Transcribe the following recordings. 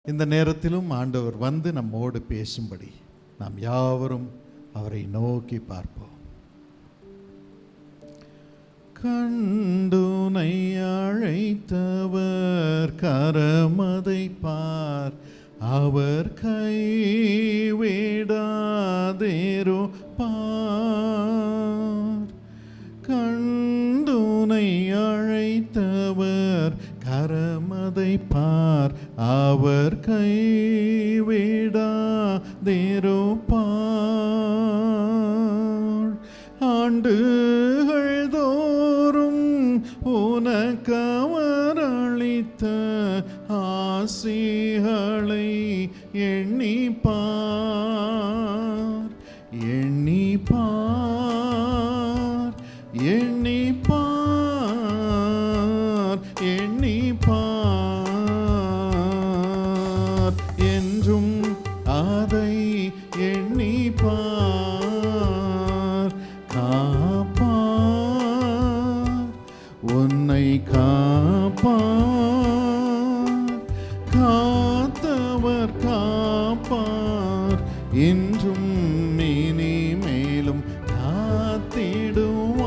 இந்த நேரத்திலும் ஆண்டவர் வந்து நம்மோடு பேசும்படி நாம் யாவரும் அவரை நோக்கி பார்ப்போம். கண்டுனை அழைத்தவர் கரமதை பார், அவர் கைவிடாதேரோ பார். கண்டுனை அழைத்தவர் கரமதை பார், அவர் கைவிடாதேரோ பார். ஆண்டுகள் தோறும் உனக்கவர் அளித்த ஆசிகளை எண்ணி பார், எண்ணி பார், எண்ணி பார், எண்ணி பார், என்றும் அதை எண்ணி பார். காப்பார், உன்னை காப்பார், காத்தவர் காப்பார், இன்றும் இனி மேலும் காத்திடுவார்.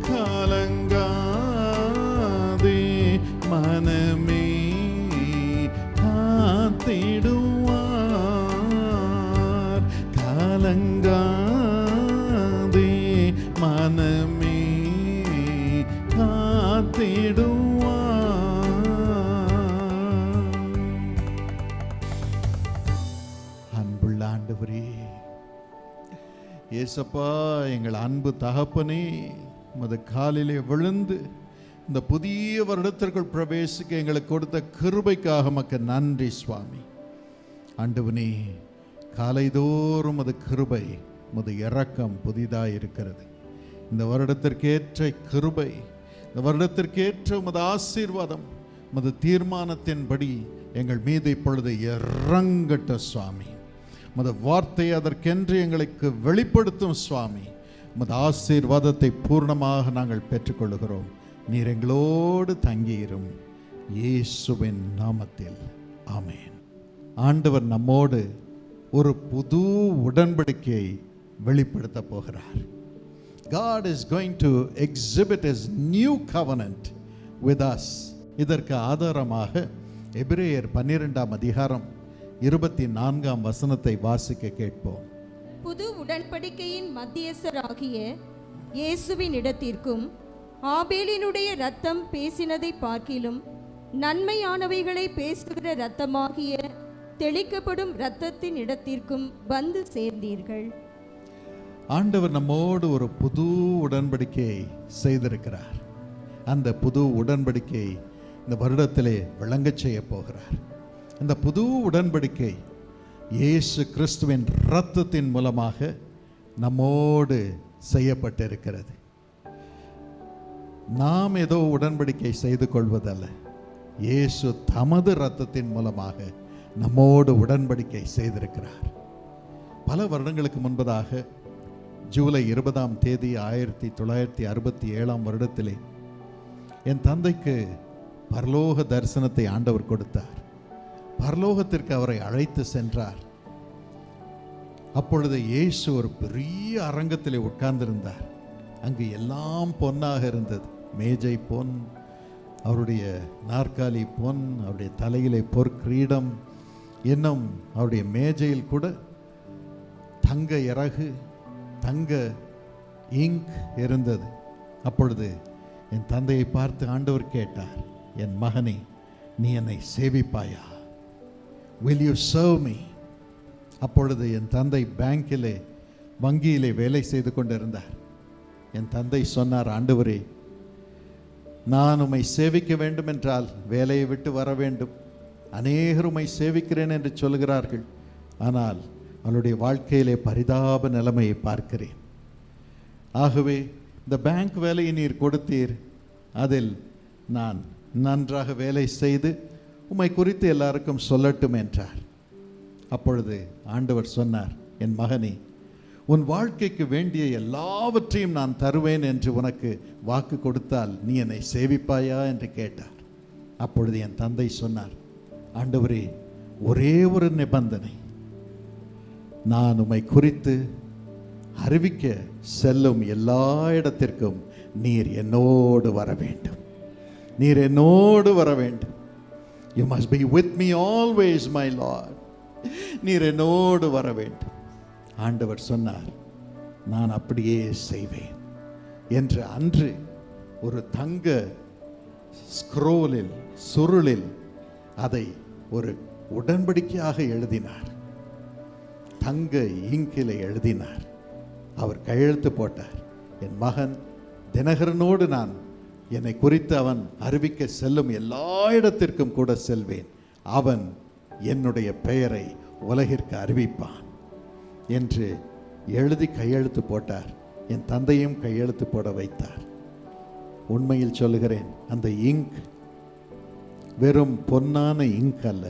கலங்காதே மனமே, காத்திடுவார். கலங்காதே மனமே, காத்திடுவார். அன்புள்ள ஆண்டவரே, ஏசப்பா, எங்கள் அன்பு தகப்பனே, உமது காலிலே விழுந்து இந்த புதிய வருடத்திற்குள் பிரவேசிக்க எங்களுக்கு கொடுத்த கிருபைக்காக மக்கு நன்றி சுவாமி. ஆண்டவனே, காலைதோறும் அது கிருபை, உமது இரக்கம் புதிதாக இருக்கிறது. இந்த வருடத்திற்கேற்ற கிருபை, இந்த வருடத்திற்கேற்ற உமது ஆசீர்வாதம், உமது தீர்மானத்தின்படி எங்கள் மீது இப்பொழுது இறங்கட்ட சுவாமி. உமது வார்த்தை அதற்கென்று எங்களுக்கு வெளிப்படுத்தும் சுவாமி. உமது ஆசீர்வாதத்தை பூர்ணமாக நாங்கள் பெற்றுக்கொள்கிறோம். நீர் எங்களோடு தங்கியிரும், இயேசுவின் நாமத்தில் ஆமென். ஆண்டவர் நம்மோடு ஒரு புது உடன்படிக்கையை வெளிப்படுத்த போகிறார். God is going to exhibit his new covenant with us. இதற்கு ஆதாரமாக எபிரேயர் 12ஆம் அதிகாரம் 24ஆம் வசனத்தை வாசிக்க கேட்போம். புது உடன்படிக்கையின் மத்தியஸ்தராகிய இயேசுவின் இடத்திற்கும் ஆபேலினுடைய இரத்தம் பேசினதை பார்க்கிலும் நன்மையானவைகளை பேசுகிற இரத்தமாகிய தெளிக்கப்படும் இரத்தத்தின் இடத்திற்கும் வந்து சேர்ந்தீர்கள். ஆண்டவர் நம்மோடு ஒரு புது உடன்படிக்கையை செய்திருக்கிறார். அந்த புது உடன்படிக்கையை இந்த வருடத்திலே விளங்கச் செய்ய போகிறார். அந்த புது உடன்படிக்கை இயேசு கிறிஸ்துவின் இரத்தத்தின் மூலமாக நம்மோடு செய்யப்பட்டிருக்கிறது. நாம் ஏதோ உடன்படிக்கை செய்து கொள்வதல்ல, இயேசு தமது இரத்தத்தின் மூலமாக நம்மோடு உடன்படிக்கை செய்திருக்கிறார். பல வருடங்களுக்கு முன்பதாக ஜூலை 20ஆம் தேதி 1967ஆம் வருடத்திலே என் தந்தைக்கு பரலோக தரிசனத்தை ஆண்டவர் கொடுத்தார். பரலோகத்திற்கு அவரை அழைத்து சென்றார். அப்பொழுது இயேசு ஒரு பெரிய அரங்கத்திலே உட்கார்ந்திருந்தார். அங்கு எல்லாம் பொன்னாக இருந்தது. மேஜை பொன், அவருடைய நாற்காலி பொன், அவருடைய தலையிலே பொற்கிரீடம், இன்னும் அவருடைய மேஜையில் கூட தங்க இறகு, தங்க இங்க் இருந்தது. அப்பொழுது என் தந்தையை பார்த்து ஆண்டவர் கேட்டார், என் மகனே, நீ என்னை சேவிப்பாயா? Will you serve me? அப்பொழுது என் தந்தை பேங்கிலே, வங்கியிலே வேலை செய்து கொண்டிருந்தார். என் தந்தை சொன்னார், ஆண்டவரே, நான் உம்மை சேவிக்க வேண்டும் என்றால் வேலையை விட்டு வர வேண்டும். அநேகர் உம்மை சேவிக்கிறேன் என்று சொல்கிறார்கள், ஆனால் அவளுடைய வாழ்க்கையிலே பரிதாப நிலைமையை பார்க்கிறேன். ஆகவே இந்த பேங்க் வேலையை நீர் கொடுத்தீர், அதில் நான் நன்றாக வேலை செய்து உம்மை குறித்து எல்லாருக்கும் சொல்லட்டும் என்றார். அப்பொழுது ஆண்டவர் சொன்னார், என் மகனே, உன் வாழ்க்கைக்கு வேண்டிய எல்லாவற்றையும் நான் தருவேன் என்று உனக்கு வாக்கு கொடுத்தால் நீ என்னை சேவிப்பாயா என்று கேட்டார். அப்பொழுது என் தந்தை சொன்னார், ஆண்டவரே, ஒரே ஒரு நிபந்தனை, நான் உம்மை குறித்து அறிவிக்க செல்லும் எல்லா இடத்திற்கும் நீர் என்னோடு வர வேண்டும். நீர் என்னோடு வர வேண்டும். You must be with me always, my Lord. நீர் என்னோடு வர வேண்டும். ஆண்டவர் சொன்னார், நான் அப்படியே செய்வேன் என்று அன்று ஒரு தங்க ஸ்க்ரோலில், சுருளில் அதை ஒரு உடன்படிக்கையாக எழுதினார். தங்க இங்கிலே எழுதினார். அவர் கையெழுத்து போட்டார். என் மகன் தினகரனோடு நான் என்னை குறித்து அவன் அறிவிக்க செல்லும் எல்லா இடத்திற்கும் கூட செல்வேன். அவன் என்னுடைய பெயரை உலகிற்கு அறிவிப்பான் என்று எழுதி கையெழுத்து போட்டார். என் தந்தையும் கையெழுத்து போட வைத்தார். உண்மையில் சொல்லுகிறேன், அந்த இங்க் வெறும் பொன்னான இங்க் அல்ல,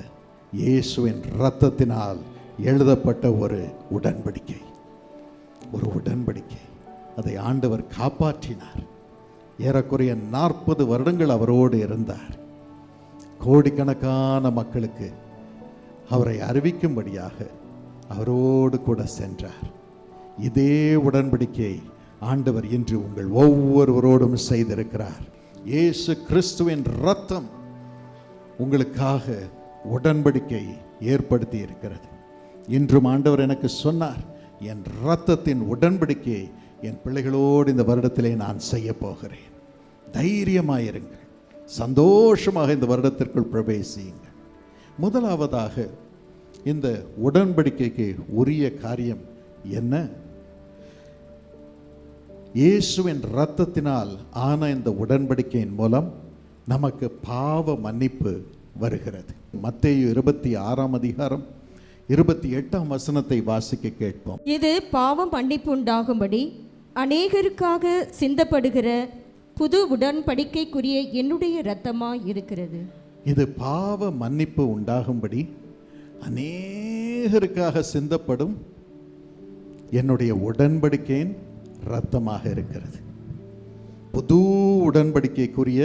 இயேசுவின் இரத்தத்தினால் எழுதப்பட்ட ஒரு உடன்படிக்கை. ஒரு உடன்படிக்கை. அதை ஆண்டவர் காப்பாற்றினார். ஏறக்குறைய 40 வருடங்கள் அவரோடு இருந்தார். கோடிக்கணக்கான மக்களுக்கு அவரை அறிவிக்கும்படியாக அவரோடு கூட சென்றார். இதே உடன்படிக்கையை ஆண்டவர் இன்று உங்கள் ஒவ்வொருவரோடும் செய்திருக்கிறார். இயேசு கிறிஸ்துவின் இரத்தம் உங்களுக்காக உடன்படிக்கை ஏற்படுத்தி இருக்கிறது. இன்றும் ஆண்டவர் எனக்கு சொன்னார், என் இரத்தத்தின் உடன்படிக்கையை என் பிள்ளைகளோடு இந்த வருடத்திலே நான் செய்ய போகிறேன். தைரியமாயிருங்கள், சந்தோஷமாக இந்த வருடத்திற்குள் பிரவேசியுங்கள். முதலாவதாக இந்த உடன்படிக்கைக்கு உரிய காரியம் என்ன? இயேசுவின் இரத்தத்தினால் ஆன இந்த உடன்படிக்கையின் மூலம் நமக்கு பாவ மன்னிப்பு வருகிறது. மத்தேயு 26ஆம் அதிகாரம் 28ஆம் வசனத்தை வாசிக்க கேட்போம். இது பாவம் மன்னிப்பு உண்டாகும்படி அநேகருக்காக சிந்தப்படுகிற புது உடன்படிக்கைக்குரிய என்னுடைய இரத்தமாய் இருக்கிறது. இது பாவ மன்னிப்பு உண்டாகும்படி அநேகருக்காக சிந்தப்படும் என்னுடைய உடன்படிக்கையின் இரத்தமாக இருக்கிறது. புது உடன்படிக்கைக்குரிய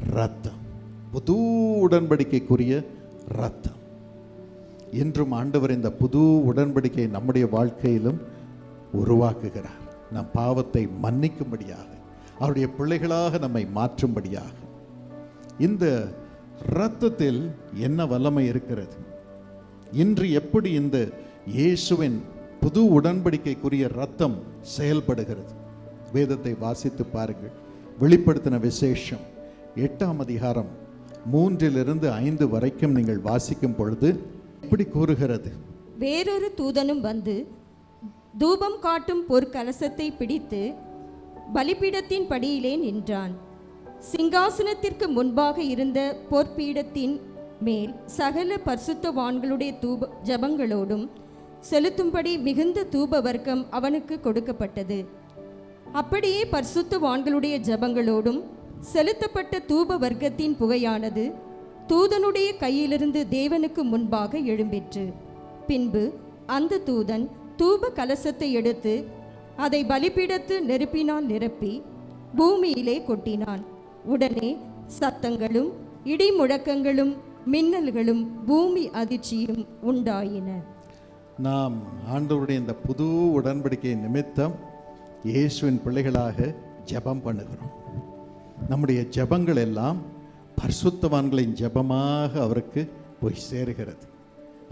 இரத்தம், புது உடன்படிக்கைக்குரிய இரத்தம். இன்றும் ஆண்டவர் இந்த புது உடன்படிக்கை நம்முடைய வாழ்க்கையிலும் உருவாக்குகிறார். நம் பாவத்தை மன்னிக்கும்படியாக, அவருடைய பிள்ளைகளாக நம்மை மாற்றும்படியாக. இந்த இரத்தத்தில் என்ன வல்லமை இருக்கிறது? இன்று எப்படி இந்த இயேசுவின் புது உடன்படிக்கைக்குரிய இரத்தம் செயல்படுகிறது? வேதத்தை வாசித்து பாருங்கள். வெளிப்படுத்தின விசேஷம் 8ஆம் அதிகாரம் 3-5 வரைக்கும் நீங்கள் வாசிக்கும் பொழுது இப்படி கூறுகிறது. வேறொரு தூதனும் வந்து தூபம் காட்டும் பொற்கலசத்தை பிடித்து பலிபீடத்தின் படியிலே நின்றான். சிங்காசனத்திற்கு முன்பாக இருந்த பொற்பீடத்தின் மேல் சகல பரிசுத்தவான்களுடைய தூப ஜபங்களோடும் செலுத்தும்படி மிகுந்த தூப வர்க்கம் அவனுக்கு கொடுக்கப்பட்டது. அப்படியே பரிசுத்தவான்களுடைய ஜபங்களோடும் செலுத்தப்பட்ட தூப வர்க்கத்தின் புகையானது தூதனுடைய கையிலிருந்து தேவனுக்கு முன்பாக எழும்பிற்று. பின்பு அந்த தூதன் தூப கலசத்தை எடுத்து அதை பலிபீடத்து நெருப்பினால் நிரப்பி பூமியிலே கொட்டினான். உடனே சத்தங்களும் இடி முழக்கங்களும் மின்னல்களும் பூமி அதிர்ச்சியும் உண்டாயின. நாம் ஆண்டவருடைய இந்த புது உடன்படிக்கை நிமித்தம் இயேசுவின் பிள்ளைகளாக ஜெபம் பண்ணுகிறோம். நம்முடைய ஜெபங்கள் எல்லாம் பரிசுத்தவான்களின் ஜெபமாக அவருக்கு போய் சேருகிறது.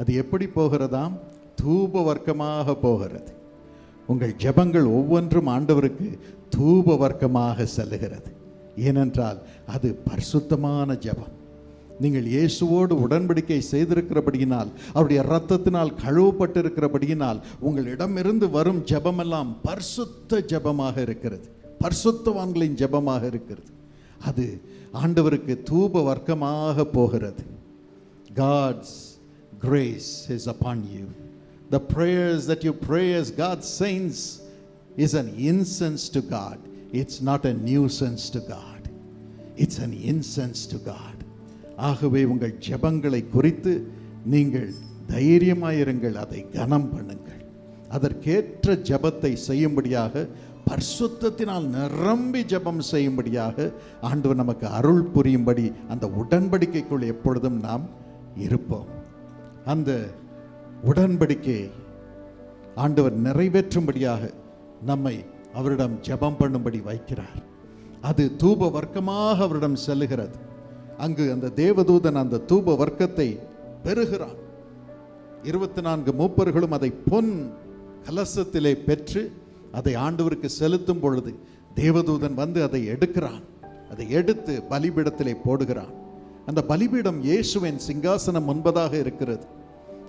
அது எப்படி போகிறதாம்? தூப வர்க்கமாக போகிறது. உங்கள் ஜெபங்கள் ஒவ்வொன்றும் ஆண்டவருக்கு தூப வர்க்கமாக செல்லுகிறது. ஏனென்றால் அது பரிசுத்தமான ஜெபம். நீங்கள் இயேசுவோடு உடன்படிக்கை செய்திருக்கிறபடியினால், அவருடைய இரத்தத்தினால் கழுவப்பட்டிருக்கிறபடியினால் உங்களிடமிருந்து வரும் ஜெபமெல்லாம் பரிசுத்த ஜெபமாக இருக்கிறது, பரிசுத்தவான்களின் ஜெபமாக இருக்கிறது. அது ஆண்டவருக்கு தூப வர்க்கமாக போகிறது. God's grace is upon you. The prayers that you pray as God's saints is an incense to God. It's not a nuisance to God. It's an incense to God. ஆகவே உங்கள் ஜெபங்களை குறித்து நீங்கள் தைரியமாயிருங்கள், அதை கனம் பண்ணுங்கள். அதற்கேற்ற ஜெபத்தை செய்யும்படியாக பரிசுத்தத்தினால் நிரம்பி ஜெபம் செய்யும்படியாக ஆண்டவர் நமக்கு அருள் புரியும்படி அந்த உடன்படிக்கைக்குள் எப்பொழுதும் நாம் இருப்போம். அந்த உடன்படிக்கையை ஆண்டவர் நிறைவேற்றும்படியாக நம்மை அவரிடம் ஜெபம் பண்ணும்படி வைக்கிறார். அது தூப வர்க்கமாக அவரிடம் செல்லுகிறது. அங்கு அந்த தேவதூதன் அந்த தூப வர்க்கத்தை பெறுகிறான். 24 மூப்பர்களும் அதை பொன் கலசத்திலே பெற்று அதை ஆண்டவருக்கு செலுத்தும் பொழுது தேவதூதன் வந்து அதை எடுக்கிறான். அதை எடுத்து பலிபீடத்திலே போடுகிறான். அந்த பலிபீடம் இயேசுவின் சிங்காசனம் முன்பதாக இருக்கிறது.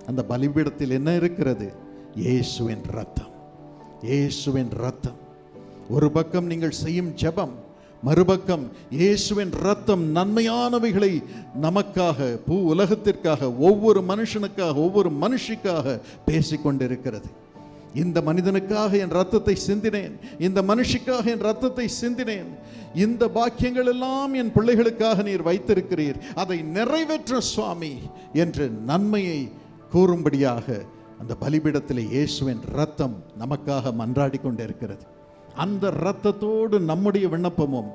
அந்த பலிபீடத்தில் என்ன இருக்கிறது? இயேசுவின் ரத்தம். இயேசுவின் ரத்தம். ஒரு பக்கம் நீங்கள் செய்யும் ஜெபம், மறுபக்கம் இயேசுவின் ரத்தம் நன்மையானவைகளை நமக்காக, பூ உலகத்திற்காக, ஒவ்வொரு மனுஷனுக்காக, ஒவ்வொரு மனுஷிக்காக பேசிக்கொண்டிருக்கிறது. இந்த மனிதனுக்காக என் ரத்தத்தை சிந்தினேன், இந்த மனுஷிக்காக என் ரத்தத்தை சிந்தினேன், இந்த பாக்கியங்கள் எல்லாம் என் பிள்ளைகளுக்காக நீர் வைத்திருக்கிறீர், அதை நிறைவேற்ற சுவாமி என்று நன்மையை கூறும்படியாக அந்த பலிபீடத்தில் இயேசுவின் ரத்தம் நமக்காக மன்றாடி கொண்டிருக்கிறது. அந்த இரத்தத்தோடு நம்முடைய விண்ணப்பமும்,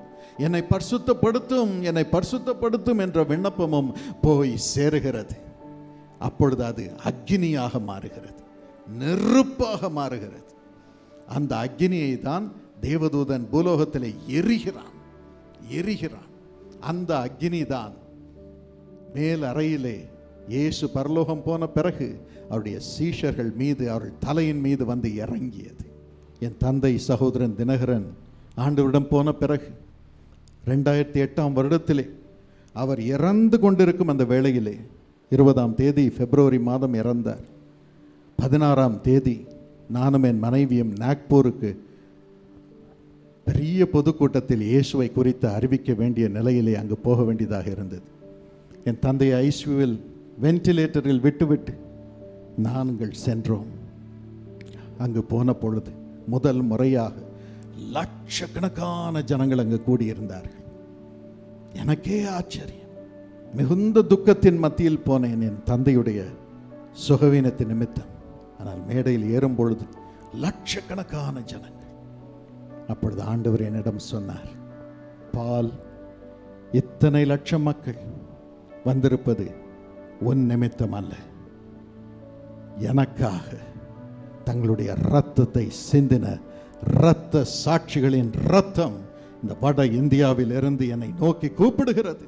என்னை பரிசுத்தப்படுத்தும், என்னை பரிசுத்தப்படுத்தும் என்ற விண்ணப்பமும் போய் சேருகிறது. அப்பொழுது அது அக்கினியாக மாறுகிறது, நெருப்பாக மாறுகிறது. அந்த அக்கினியை தான் தேவதூதன் பூலோகத்தில் எரிகிறான். அந்த அக்கினி தான் மேல் அறையிலே இயேசு பரலோகம் போன பிறகு அவருடைய சீஷர்கள் மீது, அவர்கள் தலையின் மீது வந்து இறங்கியது. என் தந்தை சகோதரன் தினகரன் ஆண்டவரிடம் போன பிறகு 2008ஆம் வருடத்திலே அவர் இறந்து கொண்டிருக்கும் அந்த வேளையிலே 20ஆம் தேதி பிப்ரவரி மாதம் இறந்தார். 16ஆம் தேதி நானும் என் மனைவியும் நாக்பூருக்கு பெரிய பொதுக்கூட்டத்தில் இயேசுவை குறித்து அறிவிக்க வேண்டிய நிலையிலே அங்கு போக வேண்டியதாக இருந்தது. என் தந்தை ஐசியூவில் வென்டிலேட்டரில் விட்டுவிட்டு நாங்கள் சென்றோம். அங்கு போன பொழுது முதல் முறையாக லட்சக்கணக்கான ஜனங்கள் அங்கு கூடியிருந்தார்கள். எனக்கே ஆச்சரியம். மிகுந்த துக்கத்தின் மத்தியில் போனேன் என் தந்தையுடைய சுகவீனத்தின் நிமித்தம். ஆனால் மேடையில் ஏறும் பொழுது லட்சக்கணக்கான ஜனங்கள். அப்பொழுது ஆண்டவர் என்னிடம் சொன்னார், பால், இத்தனை லட்சம் மக்கள் வந்திருப்பது உன் நிமித்தம் அல்ல, எனக்காக தங்களுடைய இரத்தத்தை சிந்தின இரத்த சாட்சிகளின் இரத்தம் இந்த வட இந்தியாவில் இருந்து என்னை நோக்கி கூப்பிடுகிறது.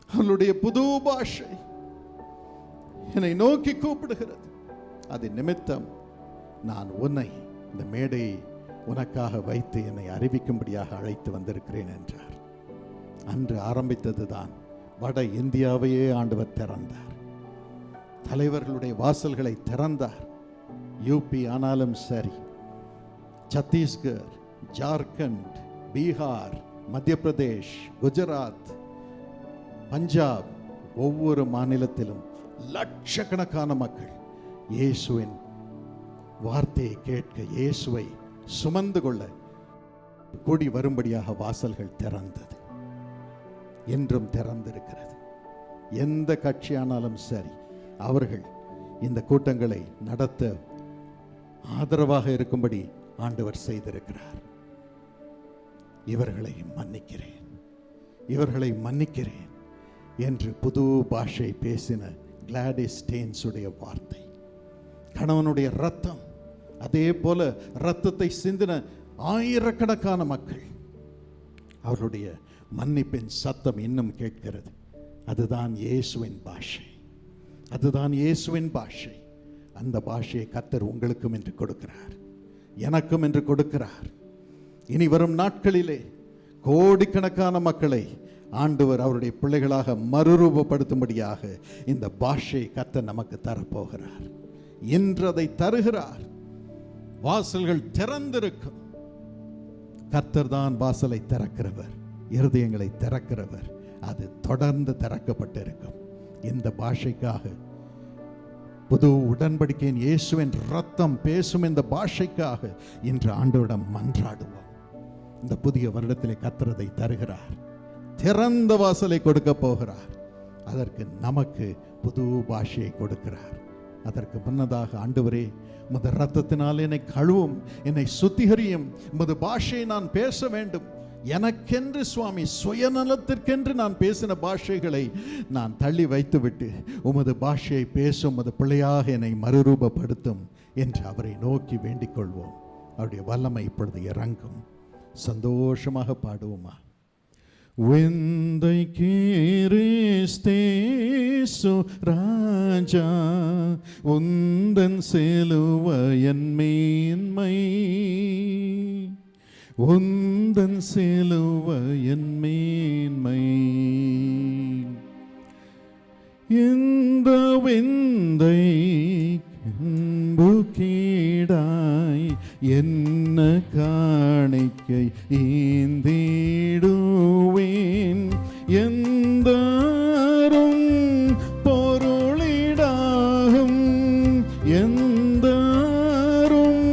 அவளுடைய புது பாஷை என்னை நோக்கி கூப்பிடுகிறது. அது நிமித்தம் நான் உன்னை இந்த மேடையை உனக்காக வைத்து என்னை அறிவிக்கும்படியாக அழைத்து வந்திருக்கிறேன் என்றார். அன்று ஆரம்பித்தது தான் வட இந்தியாவையே ஆண்டவர் திறந்தார். தலைவர்களுடைய வாசல்களை திறந்தார். யூபி ஆனாலும் சரி, சத்தீஸ்கர், ஜார்க்கண்ட், பீகார், மத்திய பிரதேஷ், குஜராத், பஞ்சாப், ஒவ்வொரு மாநிலத்திலும் லட்சக்கணக்கான மக்கள் இயேசுவின் வார்த்தையை கேட்க, இயேசுவை சுமந்து கொள்ள கூடி வரும்படியாக வாசல்கள் திறந்தது. என்றும் திறந்திருக்கிறது. எந்த கட்சியானாலும் சரி, அவர்கள் இந்த கூட்டங்களை நடத்த ஆதரவாக இருக்கும்படி ஆண்டவர் செய்திருக்கிறார். இவர்களை மன்னிக்கிறேன் என்று புது பாஷை பேசின கிளாடிஸ் ஸ்டேன்ஸுடைய வார்த்தை, கணவனுடைய ரத்தம், அதே போல ரத்தத்தை சிந்தின ஆயிரக்கணக்கான மக்கள், அவருடைய மன்னிப்பின் சத்தம் இன்னும் கேட்கிறது. அதுதான் இயேசுவின் பாஷை. அந்த பாஷையை கர்த்தர் உங்களுக்கும் என்று கொடுக்கிறார், எனக்கும் என்று கொடுக்கிறார். இனி வரும் நாட்களிலே கோடிக்கணக்கான மக்களை ஆண்டவர் அவருடைய பிள்ளைகளாக மறுரூபப்படுத்தும்படியாக இந்த பாஷையை கர்த்தர் நமக்கு தரப்போகிறார். இன்று அதை தருகிறார். வாசல்கள் திறந்திருக்கும். கர்த்தர் தான் வாசலை திறக்கிறவர், இருதயங்களை திறக்கிறவர். அது தொடர்ந்து திறக்கப்பட்டிருக்கும். இந்த பாஷைக்காக, புது உடன்படிக்கையின் இயேசுவின் ரத்தம் பேசும் இந்த பாஷைக்காக இன்று ஆண்டவரிடம் மன்றாடுவோம். இந்த புதிய வருடத்திலே கர்த்தர் அதை தருகிறார். திறந்த வாசலை கொடுக்க போகிறார். அதற்கு நமக்கு புது பாஷையை கொடுக்கிறார். அதற்கு முன்னதாக ஆண்டவரே, உமது இரத்தத்தினால் என்னை கழுவும், என்னை சுத்திகரியும். உமது பாஷையை நான் பேச வேண்டும். எனக்கென்று சுவாமி, சுயநலத்திற்கென்று நான் பேசின பாஷைகளை நான் தள்ளி வைத்துவிட்டு உமது பாஷையை பேசும் உமது பிள்ளையாக என்னை மறுரூபப்படுத்தும் என்று அவரை நோக்கி வேண்டிக் கொள்வோம். அவருடைய வல்லமை இப்பொழுது இறங்கும். சந்தோஷமாக பாடுவோமா? விந்தை கிறிஸ்தேசு ராஜா, உந்தன் சிலுவையின் மேன்மை, உந்தன் சிலுவையின் மேன்மை. இந்த விந்தை கீடாய் என்ன காணிக்கை ஈந்திடுவேன். எந்தாரும் பொருளிடாகும், எந்தாரும்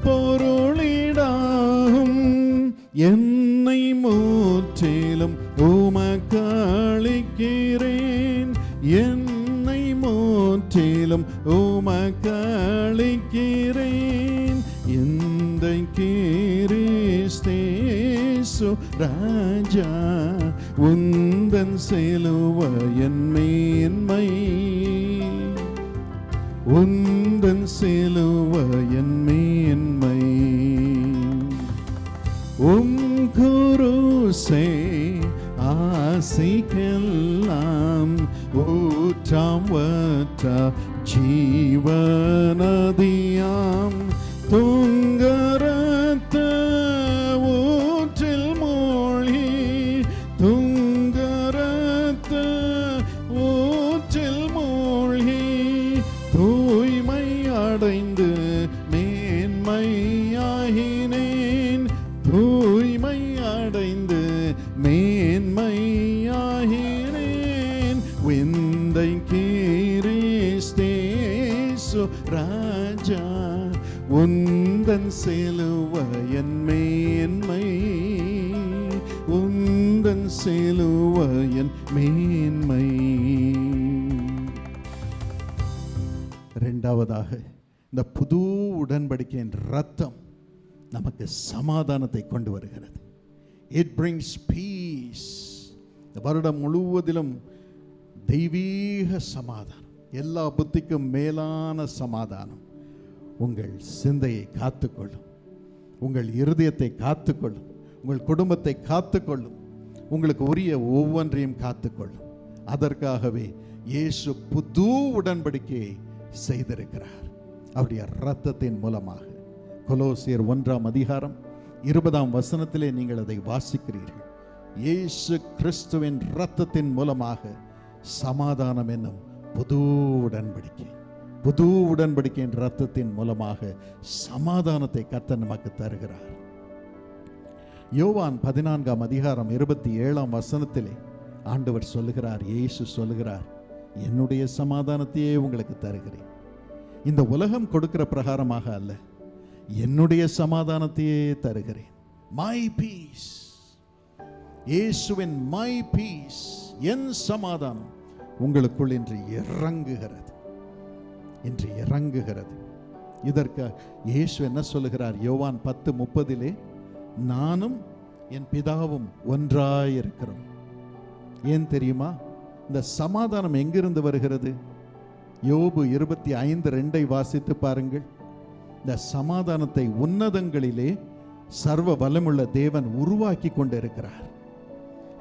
பொருளிடாகும். என்னை முற்றிலும் உமக்களிக்கிறேன், என்னை முற்றிலும் உமக்களிக்கிறேன். இந்த கிறிஸ்தேசு ராஜா, உந்தன் சிலுவையின் மேன்மை, உந்தன் சிலுவையின் மேன்மை. குருசே ஆசிக்கெல்லாம் ஊற்றாம் வற்ற ஜீவநதியாம். துங்கரத்த ஊற்றில் மூழ்கி, துங்கரத்த ஊற்றில் மூழ்கி தூய்மை அடைந்து மேன்மையாகினேன், தூய்மை அடைந்து மேன்மையாகினேன். விந்தை கிறிஸ்தேசு ராஜா, உந்தன் சிலுவையின் மேன்மை, உந்தன் சிலுவையின் மேன்மை. இரண்டாவதாக, இந்த புது உடன்படிக்கையின் ரத்தம் நமக்கு சமாதானத்தை கொண்டு வருகிறது. It brings peace. இந்த வருடம் முழுவதிலும் தெய்வீக சமாதானம், எல்லா புத்திக்கும் மேலான சமாதானம் உங்கள் சிந்தையை காத்துக்கொள்ளும், உங்கள் இருதயத்தை காத்துக்கொள்ளும், உங்கள் குடும்பத்தை காத்துக்கொள்ளும், உங்களுக்கு உரிய ஒவ்வொன்றையும் காத்துக்கொள்ளும். அதற்காகவே இயேசு புது உடன்படிக்கையை செய்திருக்கிறார் அவருடைய இரத்தத்தின் மூலமாக. கொலோசியர் 1:20 நீங்கள் அதை வாசிக்கிறீர்கள். இயேசு கிறிஸ்துவின் இரத்தத்தின் மூலமாக சமாதானம் என்னும் புது உடன்படிக்கை, புது உடன்படிக்கையின் இரத்தத்தின் மூலமாக சமாதானத்தை கர்த்தர் நமக்கு தருகிறார். யோவான் 14:27 ஆண்டவர் சொல்லுகிறார், இயேசு சொல்லுகிறார், என்னுடைய சமாதானத்தையே உங்களுக்கு தருகிறேன். இந்த உலகம் கொடுக்கிற பிரகாரமாக அல்ல, என்னுடைய சமாதானத்தையே தருகிறேன். மை பீஸ், இயேசுவின் மை பீஸ், என் சமாதானம் உங்களுக்குள் இன்று இறங்குகிறது, இன்று இறங்குகிறது. இதற்கு இயேசு என்ன சொல்லுகிறார்? யோவான் 10:30 நானும் என் பிதாவும் ஒன்றாயிருக்கிறோம். ஏன் தெரியுமா? இந்த சமாதானம் எங்கிருந்து வருகிறது? யோபு 25:2 வாசித்து பாருங்கள். இந்த சமாதானத்தை உன்னதங்களிலே சர்வ வல்லமுள்ள தேவன் உருவாக்கி கொண்டிருக்கிறார்.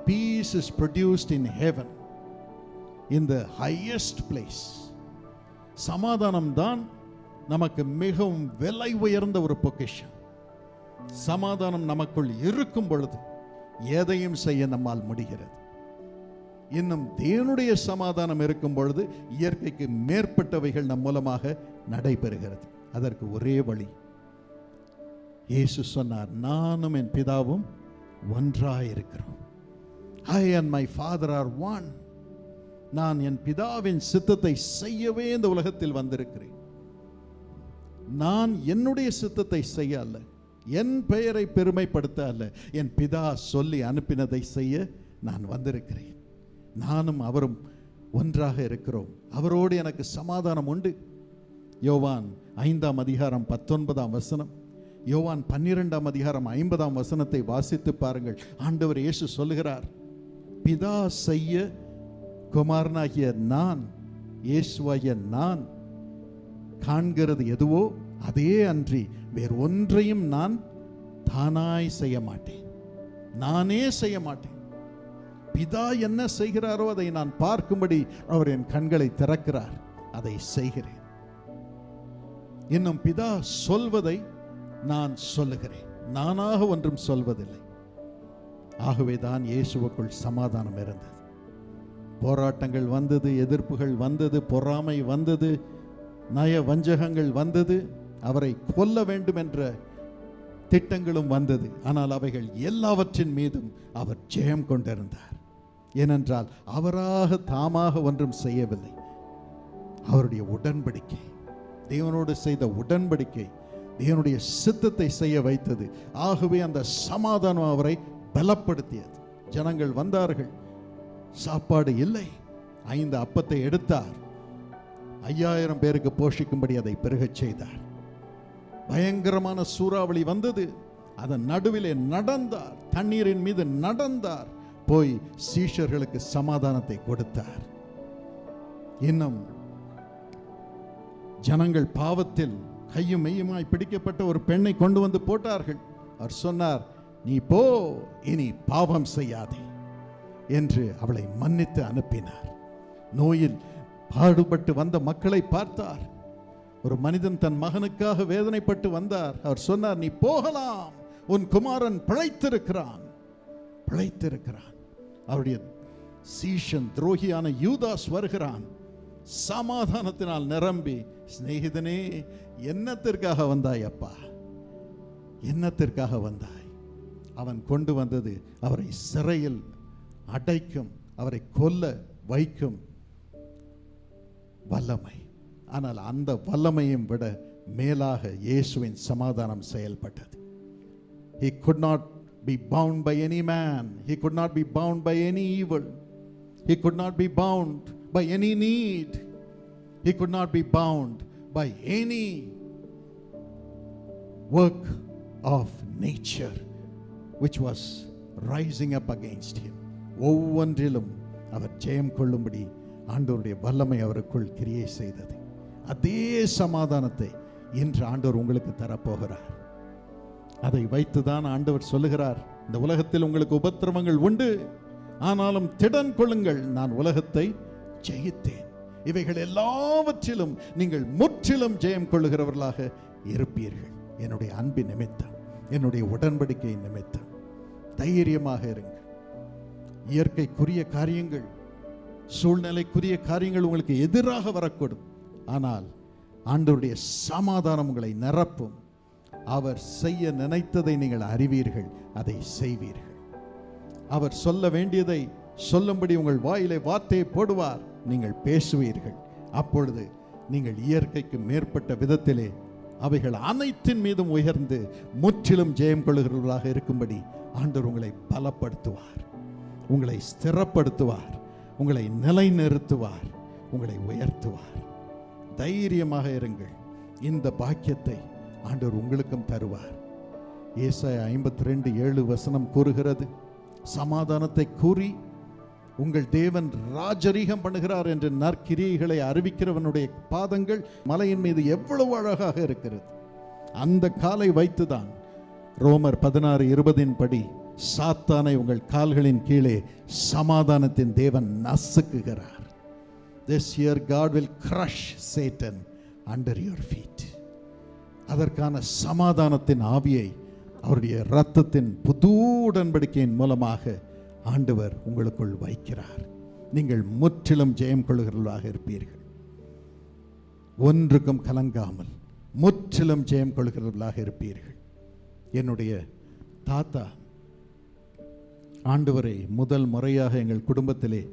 Peace is produced in heaven, in the highest place. சமாதானம் தான் நமக்கு மிகவும் விலை உயர்ந்த ஒரு பொக்கிஷம். சமாதானம் நமக்குள் இருக்கும் பொழுது எதையும் செய்ய நம்மால் முடிகிறது. இன்னும் தேவனுடைய சமாதானம் இருக்கும் பொழுது இயற்கைக்கு மேற்பட்டவைகள் நம் மூலமாக நடைபெறுகிறது. அதற்கு ஒரே வழி, இயேசு சொன்னார், நானும் என் பிதாவும் ஒன்றாயிருக்கிறோம். I and my Father are one. நான் என் பிதாவின் சித்தத்தை செய்யவே இந்த உலகத்தில் வந்திருக்கிறேன். நான் என்னுடைய சித்தத்தை செய்ய அல்ல, என் பெயரை பெருமைப்படுத்த அல்ல, என் பிதா சொல்லி அனுப்பினதை செய்ய நான் வந்திருக்கிறேன். நானும் அவரும் ஒன்றாக இருக்கிறோம். அவரோடு எனக்கு சமாதானம் உண்டு. யோவான் 5ஆம் அதிகாரம் 19ஆம் வசனம், யோவான் 12ஆம் அதிகாரம் 50ஆம் வசனத்தை வாசித்து பாருங்கள். ஆண்டவர் இயேசு சொல்லுகிறார், பிதா செய்ய குமாரனாகிய நான், இயேசுவாகிய நான் காண்கிறது எதுவோ அதே அன்றி வேறு ஒன்றையும் நான் தானாய் செய்ய மாட்டேன். நானே செய்ய மாட்டேன். பிதா என்ன செய்கிறாரோ அதை நான் பார்க்கும்படி அவர் என் கண்களை திறக்கிறார், அதை செய்கிறேன். இன்னும் பிதா சொல்வதை நான் சொல்லுகிறேன், நானாக ஒன்றும் சொல்வதில்லை. ஆகவேதான் இயேசுவுக்குள் சமாதானம் இருந்தது. போராட்டங்கள் வந்தது, எதிர்ப்புகள் வந்தது, பொறாமை வந்தது, நய வஞ்சகங்கள் வந்தது, அவரை கொல்ல வேண்டும் என்ற திட்டங்களும் வந்தது. ஆனால் அவைகள் எல்லாவற்றின் மீதும் அவர் ஜெயம் கொண்டிருந்தார். ஏனென்றால் அவராக தாமாக ஒன்றும் செய்யவில்லை. அவருடைய உடன்படிக்கை, தேவனோடு செய்த உடன்படிக்கை தேவனுடைய சித்தத்தை செய்ய வைத்தது. ஆகவே அந்த சமாதானம் அவரை பலப்படுத்தியது. ஜனங்கள் வந்தார்கள், சாப்பாடு இல்லை. 5 அப்பத்தை எடுத்தார், 5000 பேருக்கு போஷிக்கும்படி அதை பெருகச் செய்தார். பயங்கரமான சூறாவளி வந்தது, அதன் நடுவிலே நடந்தார், தண்ணீரின் மீது நடந்தார், போய் சீஷர்களுக்கு சமாதானத்தை கொடுத்தார். இன்னும் ஜனங்கள் பாவத்தில் கையும் மெய்யுமாய் பிடிக்கப்பட்ட ஒரு பெண்ணை கொண்டு வந்து போட்டார்கள். அவர் சொன்னார், நீ போ, இனி பாவம் செய்யாதே என்று அவளை மன்னித்து அனுப்பினார். நோயில் பாடுபட்டு வந்த மக்களை பார்த்தார். ஒரு மனிதன் தன் மகனுக்காக வேதனைப்பட்டு வந்தார். அவர் சொன்னார், நீ போகலாம், உன் குமாரன் பிழைத்திருக்கிறான். அவருடைய சீஷன் துரோகியான யூதாஸ் வருகிறான், சமாதானத்தினால் நிரம்பி, சிநேகிதனே என்னத்திற்காக வந்தாய் அப்பா, என்னத்திற்காக வந்தாய்? அவன் கொண்டு வந்தது அவரை சிறையில் அடைக்கும், அவரை கொல்ல வைக்கும் வல்லமை. ஆனால் அந்த வல்லமையும் விட மேலாக இயேசுவின் சமாதானம் செயல்பட்டது. He could not be bound by any man. He could not be bound by any evil. He could not be bound by any need. He could not be bound by any work of nature which was rising up against him. ஒவ்வொன்றிலும் அவர் ஜெயம் கொள்ளும்படி ஆண்டவருடைய வல்லமை அவருக்குள் கிரியை செய்தது. அதே சமாதானத்தை இன்று ஆண்டவர் உங்களுக்கு தரப்போகிறார். அதை வைத்துதான் ஆண்டவர் சொல்லுகிறார், இந்த உலகத்தில் உங்களுக்கு உபத்திரவங்கள் உண்டு, ஆனாலும் திடன் கொள்ளுங்கள், நான் உலகத்தை ஜெயித்தேன். இவைகள் எல்லாவற்றிலும் நீங்கள் முற்றிலும் ஜெயம் கொள்ளுகிறவர்களாக இருப்பீர்கள். என்னுடைய அன்பின் நிமித்தம், என்னுடைய உடன்படிக்கையின் நிமித்தம் தைரியமாக இருங்கள். இயற்கைக்குரிய காரியங்கள், சூழ்நிலைக்குரிய காரியங்கள் உங்களுக்கு எதிராக வரக்கூடும். ஆனால் ஆண்டவருடைய சமாதானம் உங்களை நிரப்பும். அவர் செய்ய நினைத்ததை நீங்கள் அறிவீர்கள், அதை செய்வீர்கள். அவர் சொல்ல வேண்டியதை சொல்லும்படி உங்கள் வாயிலே வார்த்தையை போடுவார், நீங்கள் பேசுவீர்கள். அப்பொழுது நீங்கள் இயற்கைக்கு மேற்பட்ட விதத்திலே அவைகள் அனைத்தின் மீதும் உயர்ந்து முற்றிலும் ஜெயம் கொள்ளுகிறவர்களாக இருக்கும்படி ஆண்டவர் உங்களை பலப்படுத்துவார், உங்களை ஸ்திரப்படுத்துவார், உங்களை நிலைநிறுத்துவார், உங்களை உயர்த்துவார். தைரியமாக இருங்கள். இந்த பாக்கியத்தை ஆண்டவர் உங்களுக்கும் தருவார். ஏசாயா 52:7 கூறுகிறது, சமாதானத்தை கூறி உங்கள் தேவன் ராஜரீகம் பண்ணுகிறார் என்று நற்கிரியைகளை அறிவிக்கிறவனுடைய பாதங்கள் மலையின் மீது எவ்வளவு அழகாக இருக்கிறது. அந்த காலை வைத்துதான் ரோமர் 16:20 படி சாத்தானை உங்கள் கால்களின் கீழே சமாதானத்தின் தேவன் நசுக்குகிறார். This year God will crush Satan under your feet. அதற்கான சமாதானத்தின் ஆவியை அவருடைய இரத்தத்தின் புது உடன்படிக்கையின் மூலமாக ஆண்டவர் உங்களுக்குள் வைக்கிறார். நீங்கள் முற்றிலும் ஜெயம் கொள்ளுகிறவர்களாக இருப்பீர்கள். ஒன்றுக்கும் கலங்காமல் முற்றிலும் ஜெயம் கொள்ளுகிறவர்களாக இருப்பீர்கள். என்னுடைய தாத்தா ஆண்டவரை முதல் முறையாக எங்கள் குடும்பத்திலே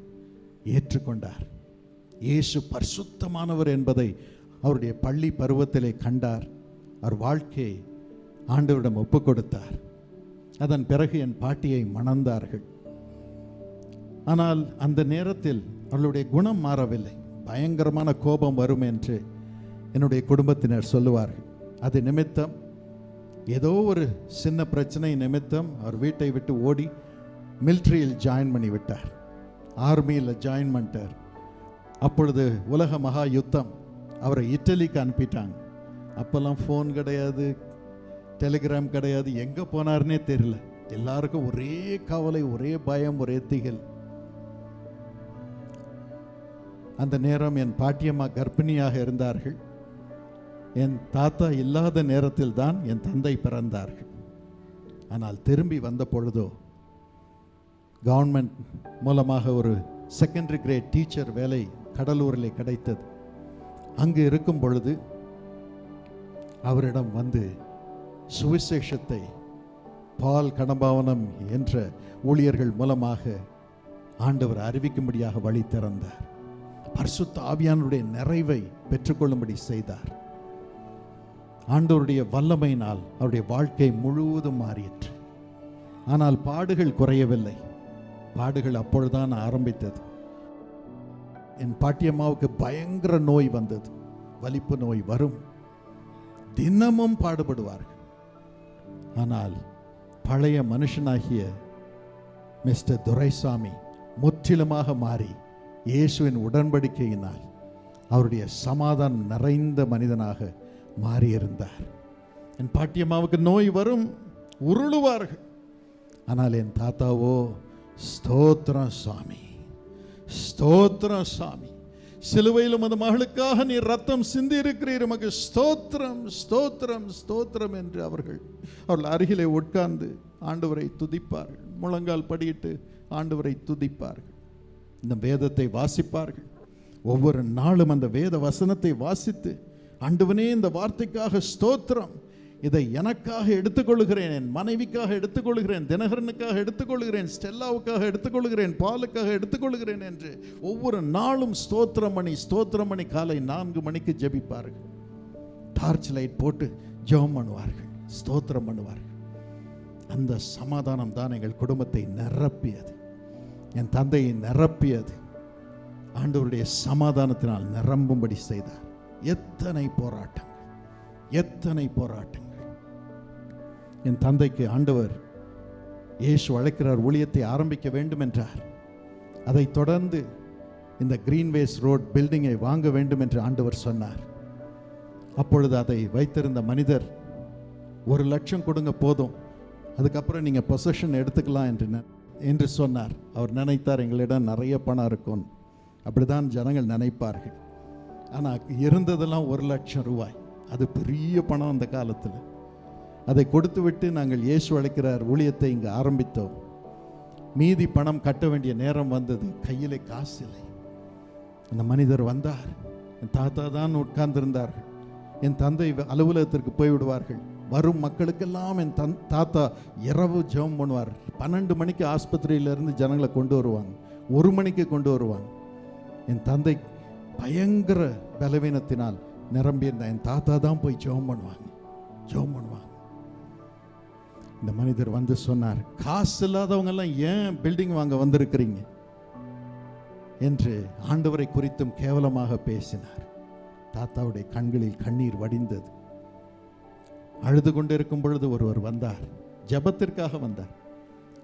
ஏற்றுக்கொண்டார். இயேசு பரிசுத்தமானவர் என்பதை அவருடைய பள்ளி பருவத்திலே கண்டார். அவர் வாழ்க்கையை ஆண்டவரிடம் ஒப்புக் கொடுத்தார். அதன் பிறகு என் பாட்டியை மணந்தார்கள். ஆனால் அந்த நேரத்தில் அவளுடைய குணம் மாறவில்லை. பயங்கரமான கோபம் வரும் என்று என்னுடைய குடும்பத்தினர் சொல்லுவார்கள். அது நிமித்தம் ஏதோ ஒரு சின்ன பிரச்சனை நிமித்தம் அவர் வீட்டை விட்டு ஓடி மிலிட்ரியில் ஜாயின் பண்ணி விட்டார், ஆர்மியில் ஜாயின் பண்ணிட்டார். அப்பொழுது உலக மகா யுத்தம், அவரை இட்டலிக்கு அனுப்பிட்டாங்க. அப்போல்லாம் ஃபோன் கிடையாது, டெலிகிராம் கிடையாது, எங்கே போனார்னே தெரியல. எல்லாருக்கும் ஒரே கவலை, ஒரே பயம், ஒரே திகில். அந்த நேரம் என் பாட்டியம்மா கர்ப்பிணியாக இருந்தார்கள். என் தாத்தா இல்லாத நேரத்தில் தான் என் தந்தை பிறந்தார்கள். ஆனால் திரும்பி வந்த பொழுதோ கவர்மெண்ட் மூலமாக ஒரு செகண்டரி கிரேட் டீச்சர் வேலை கடலூரில் கிடைத்தது. அங்கு இருக்கும் பொழுது அவரிடம் வந்து சுவிசேஷத்தை பால் கடம்பாவனம் என்ற ஊழியர்கள் மூலமாக ஆண்டவர் அறிவிக்கும்படியாக வழி திறந்தார். பரிசுத்த ஆவியானுடைய நிறைவை பெற்றுக்கொள்ளும்படி செய்தார். ஆண்டவருடைய வல்லமையினால் அவருடைய வாழ்க்கை முழுவதும் மாறிற்று. ஆனால் பாடுகள் குறையவில்லை. பாடுகள் அப்பொழுதுதான் ஆரம்பித்தது. என் பாட்டியம்மாவுக்கு பயங்கர நோய் வந்தது, வலிப்பு நோய் வரும். தினமும் பாடுபடுவார்கள். ஆனால் பழைய மனுஷனாகிய மிஸ்டர் துரைசாமி முற்றிலுமாக மாறி இயேசுவின் உடன்படிக்கையினால் அவருடைய சமாதானம் நிறைந்த மனிதனாக மாறியிருந்தார். என் பாட்டியம்மாவுக்கு நோய் வரும், உருளுவார்கள். ஆனால் என் தாத்தாவோ ஸ்தோத்திரம் சாமி, ஸ்தோத்திரம் சாமி, சிலுவையிலும் அந்த மகளுக்காக நீர் ரத்தம் சிந்தி இருக்கிறீர், உமக்கு ஸ்தோத்திரம் ஸ்தோத்திரம் ஸ்தோத்திரம் என்று அவர்கள் அருகிலே உட்கார்ந்து ஆண்டவரை துதிப்பார்கள். முழங்கால் படியிட்டு ஆண்டவரை துதிப்பார்கள். இந்த வேதத்தை வாசிப்பார்கள். ஒவ்வொரு நாளும் அந்த வேத வசனத்தை வாசித்து, ஆண்டவனே இந்த வார்த்தைக்காக ஸ்தோத்திரம், இதை எனக்காக எடுத்துக்கொள்கிறேன், என் மனைவிக்காக எடுத்துக்கொள்கிறேன், தினகரனுக்காக எடுத்துக்கொள்கிறேன், ஸ்டெல்லாவுக்காக எடுத்துக்கொள்கிறேன், பாலுக்காக எடுத்துக்கொள்கிறேன் என்று ஒவ்வொரு நாளும் ஸ்தோத்திரம் பண்ணி காலை 4 மணிக்கு ஜெபிப்பார்கள். டார்ச் லைட் போட்டு ஜெபம் பண்ணுவார்கள், ஸ்தோத்திரம் பண்ணுவார்கள். அந்த சமாதானம் தான் எங்கள் குடும்பத்தை நிரப்பியது, என் தந்தையை நிரப்பியது. ஆண்டவருடைய சமாதானத்தினால் நிரம்பும்படி செய்தார். எத்தனை போராட்டங்கள், எத்தனை போராட்டங்கள். என் தந்தைக்கு ஆண்டவர் இயேசு அழைக்கிறார், ஊழியத்தை ஆரம்பிக்க வேண்டும் என்றார். அதை தொடர்ந்து இந்த கிரீன்வேஸ் ரோட் பில்டிங்கை வாங்க வேண்டும் என்று ஆண்டவர் சொன்னார். அப்பொழுது அதை வைத்திருந்த மனிதர் 1 லட்சம் கொடுங்க போதும், அதுக்கப்புறம் நீங்கள் பொசஷன் எடுத்துக்கலாம் என்று சொன்னார். அவர் நினைத்தார் எங்களிடம் நிறைய பணம் இருக்கும், அப்படிதான் ஜனங்கள் நினைப்பார்கள். ஆனால் இருந்ததெல்லாம் 1 லட்சம் ரூபாய். அது பெரிய பணம் அந்த காலத்தில். அதை கொடுத்து விட்டு நாங்கள் இயேசு அழைக்கிறார் ஊழியத்தை இங்கு ஆரம்பித்தோம். மீதி பணம் கட்ட வேண்டிய நேரம் வந்தது, கையிலே காசு இல்லை. அந்த மனிதர் வந்தார். என் தாத்தா தான் உட்கார்ந்திருந்தார்கள். என் தந்தை அலுவலகத்திற்கு போய்விடுவார்கள். வரும் மக்களுக்கெல்லாம் என் தாத்தா இரவு ஜெபம் பண்ணுவார். 12 மணிக்கு ஆஸ்பத்திரியிலிருந்து ஜனங்களை கொண்டு வருவாங்க, 1 மணிக்கு கொண்டு வருவாங்க. என் தந்தை பயங்கர பலவீனத்தினால் நிரம்பியிருந்த என் தாத்தா தான் போய் ஜெபம் பண்ணுவாங்க. இந்த மனிதர் வந்து சொன்னார், காசு இல்லாதவங்க எல்லாம் ஏன் பில்டிங் வாங்க வந்திருக்கிறீங்க என்று ஆண்டவரை குறித்தும் கேவலமாக பேசினார். தாத்தாவுடைய கண்களில் கண்ணீர் வடிந்தது. அழுது கொண்டிருக்கும் பொழுது ஒருவர் வந்தார், ஜெபத்திற்காக வந்தார்.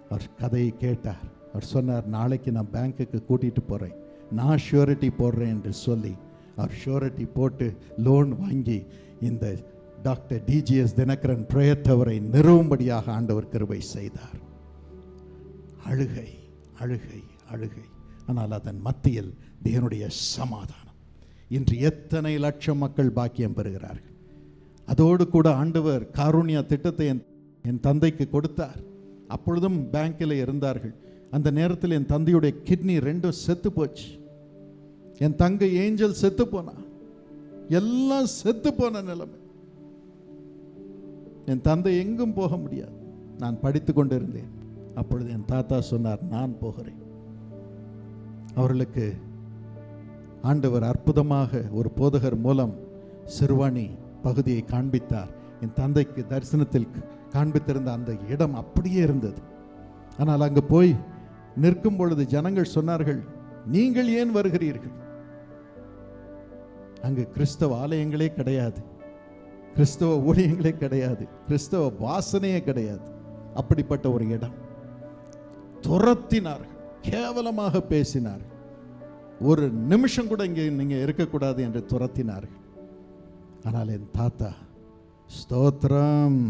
அவர் கதையை கேட்டார். அவர் சொன்னார், நாளைக்கு நான் பேங்க்குக்கு கூட்டிகிட்டு போகிறேன், நான் ஷூரிட்டி போடுறேன் என்று சொல்லி அவர் ஷூரிட்டி போட்டு லோன் வாங்கி இந்த டாக்டர் டிஜிஎஸ் தினகரன் பிரேயர் டவரை நிறுவும்படியாக ஆண்டவர் கிருபை செய்தார். அழுகை அழுகை அழுகை, ஆனால் அதன் மத்தியில் தேவனுடைய சமாதானம். இன்று எத்தனை லட்சம் மக்கள் பாக்கியம் பெறுகிறார்கள். அதோடு கூட ஆண்டவர் காருண்யா திட்டத்தை என் தந்தைக்கு கொடுத்தார். அப்பொழுதும் பேங்கில் இருந்தார்கள். அந்த நேரத்தில் என் தந்தையுடைய கிட்னி 2 செத்து போச்சு. என் தங்கை ஏஞ்சல் செத்து போனா, எல்லாம் செத்து போன நிலைமை. என் தந்தை எங்கும் போக முடியாது. நான் படித்து கொண்டிருந்தேன். அப்பொழுது என் தாத்தா சொன்னார், நான் போகிறேன். அவர்களுக்கு ஆண்டவர் அற்புதமாக ஒரு போதகர் மூலம் சிறுவாணி பகுதியை காண்பித்தார். என் தந்தைக்கு தரிசனத்தில் காண்பித்திருந்த அந்த இடம் அப்படியே இருந்தது. ஆனால் அங்கு போய் நிற்கும் பொழுது ஜனங்கள் சொன்னார்கள், நீங்கள் ஏன் வருகிறீர்கள்? அங்கு கிறிஸ்தவ ஆலயங்களே கிடையாது, கிறிஸ்தவ ஊழியங்களே கிடையாது, கிறிஸ்தவ வாசனையே கிடையாது. அப்படிப்பட்ட ஒரு இடம். துரத்தினார்கள், கேவலமாக பேசினார்கள். ஒரு நிமிஷம் கூட இங்கே நீங்க இருக்கக்கூடாது என்று துரத்தினார்கள். ஆனால் என் தாத்தா, ஸ்தோத்திரம்,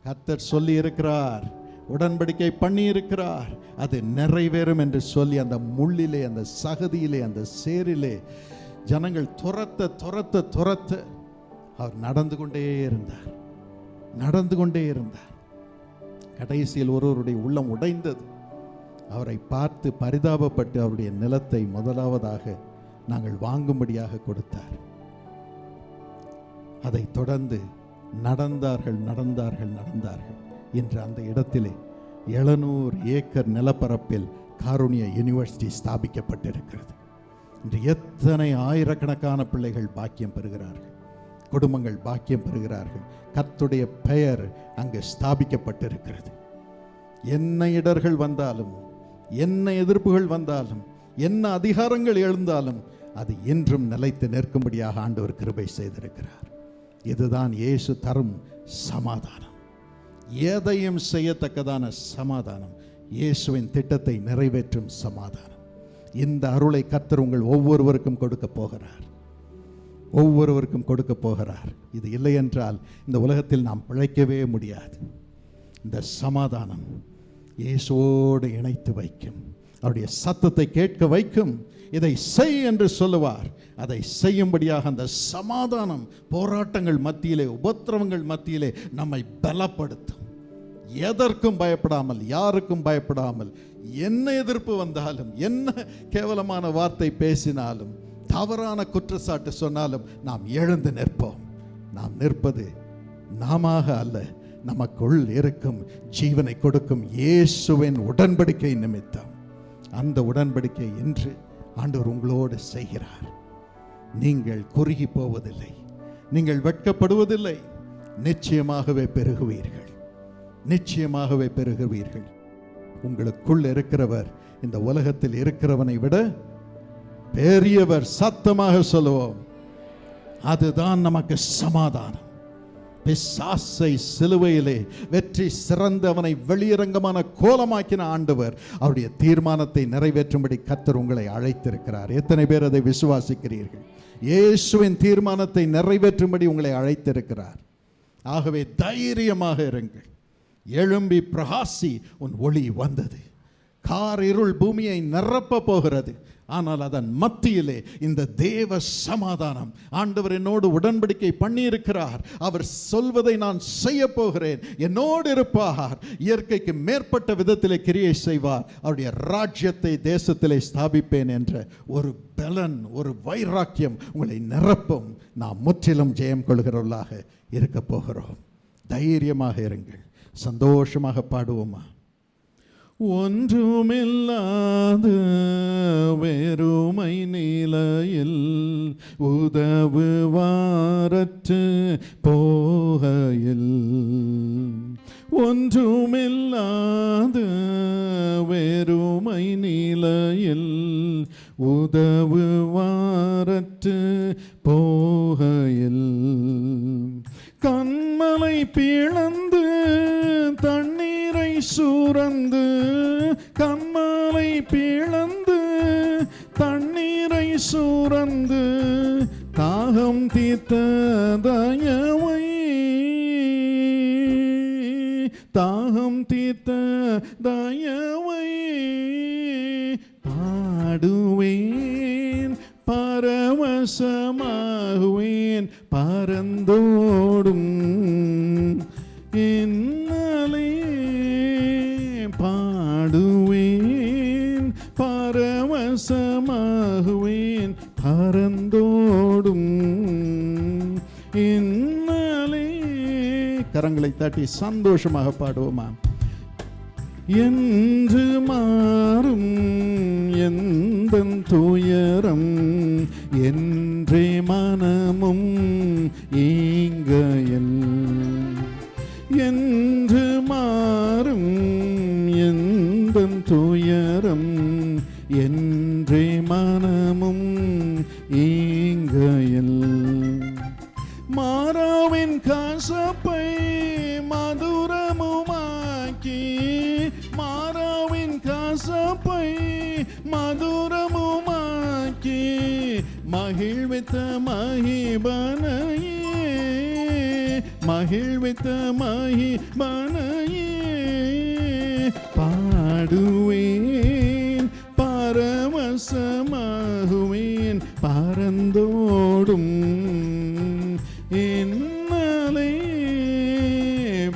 கர்த்தர் சொல்லி இருக்கிறார், உடன்படிக்கை பண்ணி இருக்கிறார், அது நிறைவேறும் என்று சொல்லி அந்த முள்ளிலே, அந்த சகதியிலே, அந்த சேரிலே ஜனங்கள் துரத்த துரத்த துரத்த அவர் நடந்து கொண்டே இருந்தார், நடந்து கொண்டே இருந்தார். கடைசியில் ஒருவருடைய உள்ளம் உடைந்தது. அவரை பார்த்து பரிதாபப்பட்டு அவருடைய நிலத்தை முதலாவதாக நாங்கள் வாங்கும்படியாக கொடுத்தார். அதை தொடர்ந்து நடந்தார்கள் நடந்தார்கள் நடந்தார்கள். இன்று அந்த இடத்திலே 700 ஏக்கர் நிலப்பரப்பில் காருண்ய யூனிவர்சிட்டி ஸ்தாபிக்கப்பட்டிருக்கிறது. இன்று எத்தனை ஆயிரக்கணக்கான பிள்ளைகள் பாக்கியம் பெறுகிறார்கள், குடும்பங்கள் பாக்கியம் பெறுகிறார்கள். கர்த்தருடைய பெயர் அங்கு ஸ்தாபிக்கப்பட்டிருக்கிறது. என்ன இடர்கள் வந்தாலும், என்ன எதிர்ப்புகள் வந்தாலும், என்ன அதிகாரங்கள் எழுந்தாலும் அது என்றும் நிலைத்து நிற்கும்படியாக ஆண்டவர் கிருபை செய்திருக்கிறார். இதுதான் இயேசு தரும் சமாதானம், எதையும் செய்யத்தக்கதான சமாதானம், இயேசுவின் திட்டத்தை நிறைவேற்றும் சமாதானம். இந்த அருளை கர்த்தர் உங்கள் ஒவ்வொருவருக்கும் கொடுக்க போகிறார், ஒவ்வொருவருக்கும் கொடுக்க போகிறார். இது இல்லை என்றால் இந்த உலகத்தில் நாம் பிழைக்கவே முடியாது. இந்த சமாதானம் இயேசுவோடு இணைத்து வைக்கும், அவருடைய சத்தத்தை கேட்க வைக்கும். இதை செய் என்று சொல்லுவார், அதை செய்யும்படியாக அந்த சமாதானம் போராட்டங்கள் மத்தியிலே, உபத்திரவங்கள் மத்தியிலே நம்மை பலப்படுத்தும். எதற்கும் பயப்படாமல், யாருக்கும் பயப்படாமல், என்ன எதிர்ப்பு வந்தாலும், என்ன கேவலமான வார்த்தை பேசினாலும், தவறான குற்றச்சாட்டு சொன்னாலும் நாம் எழுந்து நிற்போம். நாம் நிற்பது நாம அல்ல, நமக்குள் இருக்கும் ஜீவனை கொடுக்கும் இயேசுவின் உடன்படிக்கை நிமித்தம். அந்த உடன்படிக்கை இன்று ஆண்டவர் உங்களோடு செய்கிறார். நீங்கள் குறுகி போவதில்லை, நீங்கள் வெட்கப்படுவதில்லை. நிச்சயமாகவே பெருகுவீர்கள், நிச்சயமாகவே பெருகுவீர்கள். உங்களுக்குள் இருக்கிறவர் இந்த உலகத்தில் இருக்கிறவனை விட பெரியவர். சத்தமாக சொல்லுவோம், அதுதான் நமக்கு சமாதானம். பிசாசை சிலுவையிலே வெற்றி சிறந்தவனை வெளியரங்கமான கோலமாக்கின ஆண்டவர் அவருடைய தீர்மானத்தை நிறைவேற்றும்படி கர்த்தர் உங்களை அழைத்திருக்கிறார். எத்தனை பேர் அதை விசுவாசிக்கிறீர்கள்? இயேசுவின் தீர்மானத்தை நிறைவேற்றும்படி உங்களை அழைத்திருக்கிறார். ஆகவே தைரியமாக இருங்கள், எழும்பி பிரகாசி, உன் ஒளி வந்தது. கார் இருள் பூமியை நிரப்ப போகிறது, ஆனால் அதன் மத்தியிலே இந்த தேவ சமாதானம். ஆண்டவர் என்னோடு உடன்படிக்கை பண்ணியிருக்கிறார், அவர் சொல்வதை நான் செய்ய போகிறேன், என்னோடு இருப்பார், இயற்கைக்கு மேற்பட்ட விதத்திலே கிரியை செய்வார், அவருடைய ராஜ்யத்தை தேசத்திலே ஸ்தாபிப்பேன் என்ற ஒரு பலன், ஒரு வைராக்கியம் உங்களை நிரப்பும். நாம் முற்றிலும் ஜெயம் கொள்கிறவர்களாக இருக்க போகிறோம். தைரியமாக இருங்கள், சந்தோஷமாக பாடுவோமா? ஒன்றுமில்லாத வெறுமை நிலையில் உதவுவாரற்று போகையில், ஒன்றுமில்லாத வெறுமை நிலையில் உதவுவாரற்று போகையில், கண்மலை பிளந்து தண்ணீரை சுரந்து, கண்மலை பிளந்து தண்ணீரை சுரந்து, தாகம் தீர்த்த தயவை, தாகம் தீர்த்த தயவை பாடுவேன், பரவசமாகுவேன், பரந்தோடும் இன்னலே பாடுவேன், பரவசமாகுவேன், பரந்தோடும் இன்னலே. கரங்களை தட்டி சந்தோஷமாக பாடுவோமா? என்று மாறும் எந்தன் துயரம், என்றே மனமும் ஈங்கையல், என்று மாறும் எந்தன் துயரம், என்றே மனமும் ஈங்கையல், கசப்பை மதுரமுமாக்கி மகிழ்வித்த மகிபனையே, மகிழ்வித்த மகிபனையே பாடுவேன், பரவசமாகுவேன், பரந்தோடும் என்னலே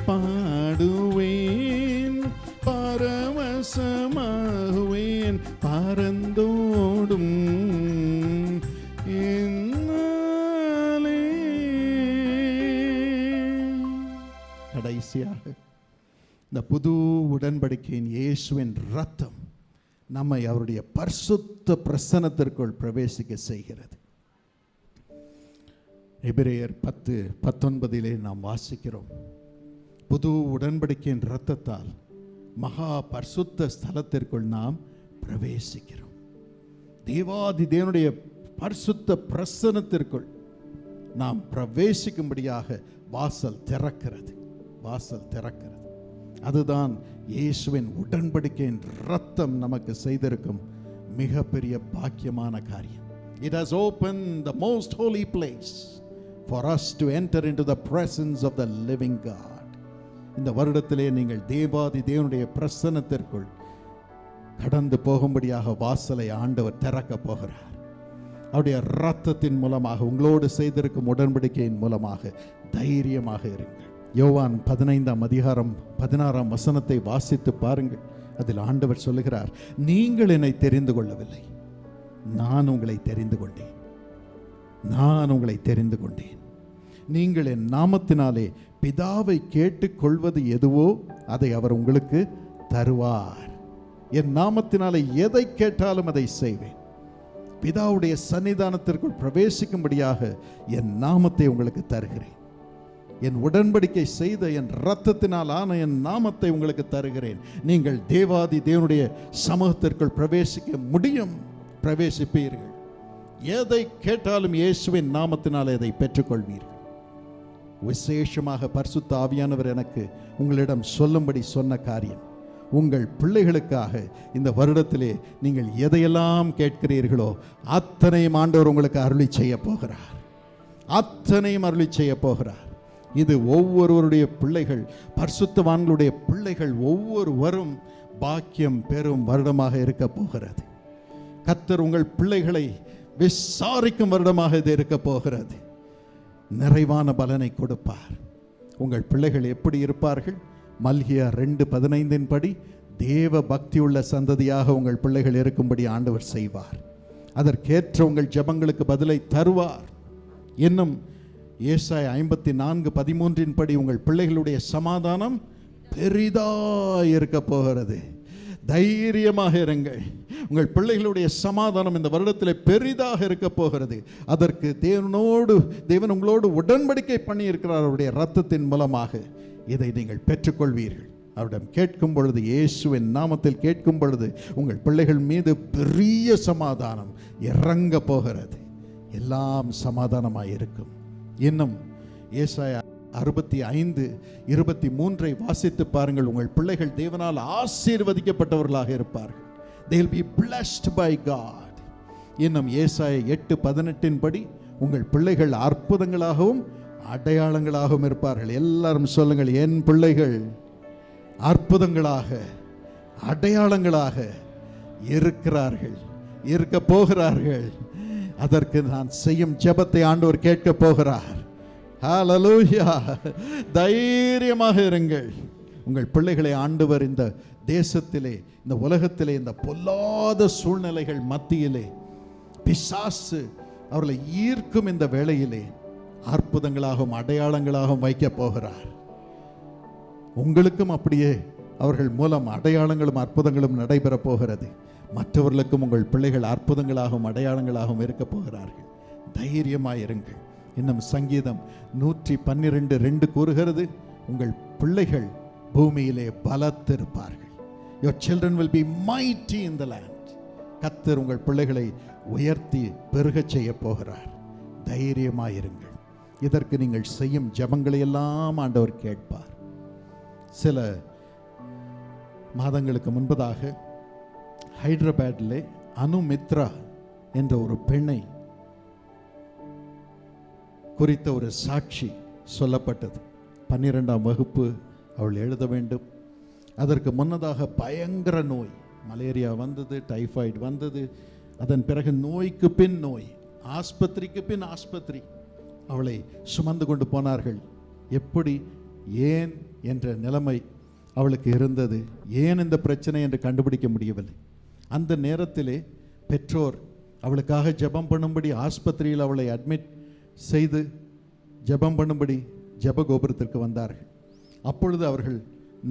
பாடுவேன், பரவசமாகுவேன், பரந்தோடும் என்னலே. கடைசியாக இந்த புது உடன்படிக்கையின் இயேசுவின் ரத்தம் நம்மை அவருடைய பரிசுத்த பிரசன்னத்திற்குள் பிரவேசிக்க செய்கிறது. எபிரேயர் 10:19 நாம் வாசிக்கிறோம், புது உடன்படிக்கையின் இரத்தத்தால் மகா பரிசுத்த ஸ்தலத்திற்குள் நாம் பிரவேசிக்கிறோம். தேவாதி தேவனுடைய பரிசுத்த பிரசன்னத்திற்குள் நாம் பிரவேசிக்கும்படியாக வாசல் திறக்கிறது, வாசல் திறக்கிறது. அதுதான் இயேசுவின் உடன்படிக்கையின் இரத்தம் நமக்கு செய்திருக்கும் மிகப்பெரிய பாக்கியமான காரியம். It has opened the most holy place for us to enter into the presence of the living God. இந்த வருடத்திலே நீங்கள் தேவாதி தேவனுடைய பிரசன்னத்திற்குள் கடந்து போகும்படியாக வாசலை ஆண்டவர் திறக்க போகிறார். அவருடைய இரத்தத்தின் மூலமாக, உங்களோடு செய்திருக்கும் உடன்படிக்கையின் மூலமாக தைரியமாக இருங்கள். யோவான் 15:16 வாசித்து பாருங்கள். அதில் ஆண்டவர் சொல்லுகிறார், நீங்கள் என்னை தெரிந்து கொள்ளவில்லை, நான் உங்களை தெரிந்து கொண்டேன், நான் உங்களை தெரிந்து கொண்டேன். நீங்கள் என் நாமத்தினாலே பிதாவை கேட்டுக்கொள்வது எதுவோ அதை அவர் உங்களுக்கு தருவார். என் நாமத்தினாலே எதை கேட்டாலும் அதை செய்வேன். பிதாவுடைய சன்னிதானத்திற்குள் பிரவேசிக்கும்படியாக என் நாமத்தை உங்களுக்கு தருகிறேன். என் உடன்படிக்கை செய்த என் இரத்தத்தினால் ஆன என் நாமத்தை உங்களுக்கு தருகிறேன். நீங்கள் தேவாதி தேவனுடைய சமூகத்திற்குள் பிரவேசிக்க முடியும், பிரவேசிப்பீர்கள். எதை கேட்டாலும் இயேசுவின் நாமத்தினால் அதை பெற்றுக்கொள்வீர்கள். விசேஷமாக பரிசுத்த ஆவியானவர் எனக்கு உங்களிடம் சொல்லும்படி சொன்ன காரியம், உங்கள் பிள்ளைகளுக்காக இந்த வருடத்திலே நீங்கள் எதையெல்லாம் கேட்கிறீர்களோ அத்தனையும் ஆண்டவர் உங்களுக்கு அருளி செய்ய போகிறார், அத்தனையும் அருளி செய்ய போகிறார். இது ஒவ்வொருவருடைய பிள்ளைகள், பரிசுத்தவான்களுடைய பிள்ளைகள் ஒவ்வொருவரும் பாக்கியம் பெறும் வருடமாக இருக்க போகிறது. கர்த்தர் உங்கள் பிள்ளைகளை விசாரிக்கும் வருடமாக இது இருக்க போகிறது. நிறைவான பலனை கொடுப்பார். உங்கள் பிள்ளைகள் எப்படி இருப்பார்கள்? மல்கியா 2:15 படி தேவ பக்தியுள்ள சந்ததியாக உங்கள் பிள்ளைகள் இருக்கும்படி ஆண்டவர் செய்வார். அதற்கேற்ற உங்கள் ஜெபங்களுக்கு பதிலை தருவார். இன்னும் ஏசாயா 54:13 படி உங்கள் பிள்ளைகளுடைய சமாதானம் பெரிதாய் இருக்க போகிறது. தைரியமாக இருங்கள். உங்கள் பிள்ளைகளுடைய சமாதானம் இந்த வருடத்தில் பெரிதாக இருக்க போகிறது. அதற்கு தேவன் உங்களோடு உடன்படிக்கை பண்ணி இருக்கிறார். அவருடைய இரத்தத்தின் மூலமாக இதை நீங்கள் பெற்றுக்கொள்வீர்கள். அவரிடம் கேட்கும் பொழுது, இயேசுவின் நாமத்தில் கேட்கும் பொழுது உங்கள் பிள்ளைகள் மீது பெரிய சமாதானம் இறங்க போகிறது. எல்லாம் சமாதானமாக இருக்கும். இன்னும் ஏசாயா 65:23 வாசித்து பாருங்கள். உங்கள் பிள்ளைகள் தேவனால் ஆசீர்வதிக்கப்பட்டவர்களாக இருப்பார்கள். they will be blessed by God. இன்னும் ஏசாயா 8:18 படி உங்கள் பிள்ளைகள் அற்புதங்களாகவும் அடையாளங்களாகவும் இருப்பார்கள். எல்லாரும் சொல்லுங்கள், என் பிள்ளைகள் அற்புதங்களாக அடையாளங்களாக இருக்கிறார்கள், இருக்க போகிறார்கள். அதற்கு நான் செய்யும் ஜெபத்தை ஆண்டவர் கேட்க போகிறார். ஹல்லேலூயா! தைரியமாக இருங்கள். உங்கள் பிள்ளைகளை ஆண்டவர் இந்த தேசத்திலே, இந்த உலகத்திலே, இந்த பொல்லாத சூழ்நிலைகள் மத்தியிலே பிசாசு அவர்களை ஈர்க்கும் இந்த வேளையிலே அற்புதங்களாகவும் அடையாளங்களாகவும் வைக்க போகிறார். உங்களுக்கும் அப்படியே அவர்கள் மூலம் அடையாளங்களும் அற்புதங்களும் நடைபெற போகிறது. மற்றவர்களுக்கும் உங்கள் பிள்ளைகள் அற்புதங்களாகவும் அடையாளங்களாகவும் இருக்க போகிறார்கள். தைரியமாயிருங்கள். இன்னும் சங்கீதம் 112:2 கூறுகிறது, உங்கள் பிள்ளைகள் பூமியிலே பலத்திருப்பார்கள். Your children will be mighty in the land. கர்த்தர் உங்கள் பிள்ளைகளை உயர்த்தி பெருகச் செய்ய போகிறார். தைரியமாயிருங்கள். இதற்கு நீங்கள் செய்யும் ஜெபங்களை எல்லாம் ஆண்டவர் கேட்பார். சில மாதங்களுக்கு முன்பதாக ஹைதராபாத்திலே அனுமித்ரா என்ற ஒரு பெண்ணை குறித்த ஒரு சாட்சி சொல்லப்பட்டது. 12ஆம் வகுப்பு அவள் எழுத வேண்டும். அதற்கு முன்னதாக பயங்கர நோய், மலேரியா வந்தது, டைஃபாய்டு வந்தது. அதன் பிறகு நோய்க்கு பின் நோய், ஆஸ்பத்திரிக்கு பின் ஆஸ்பத்திரி. அவளை சுமந்து கொண்டு போனார்கள். எப்படி, ஏன் என்ற நிலைமை அவளுக்கு இருந்தது. ஏன் இந்த பிரச்சனை என்று கண்டுபிடிக்க முடியவில்லை. அந்த நேரத்திலே பெற்றோர் அவளுக்காக ஜெபம் பண்ணும்படி ஆஸ்பத்திரியில் அவளை அட்மிட் செய்து ஜெபம் பண்ணும்படி ஜெப கோபுரத்திற்கு வந்தார்கள். அப்பொழுது அவர்கள்,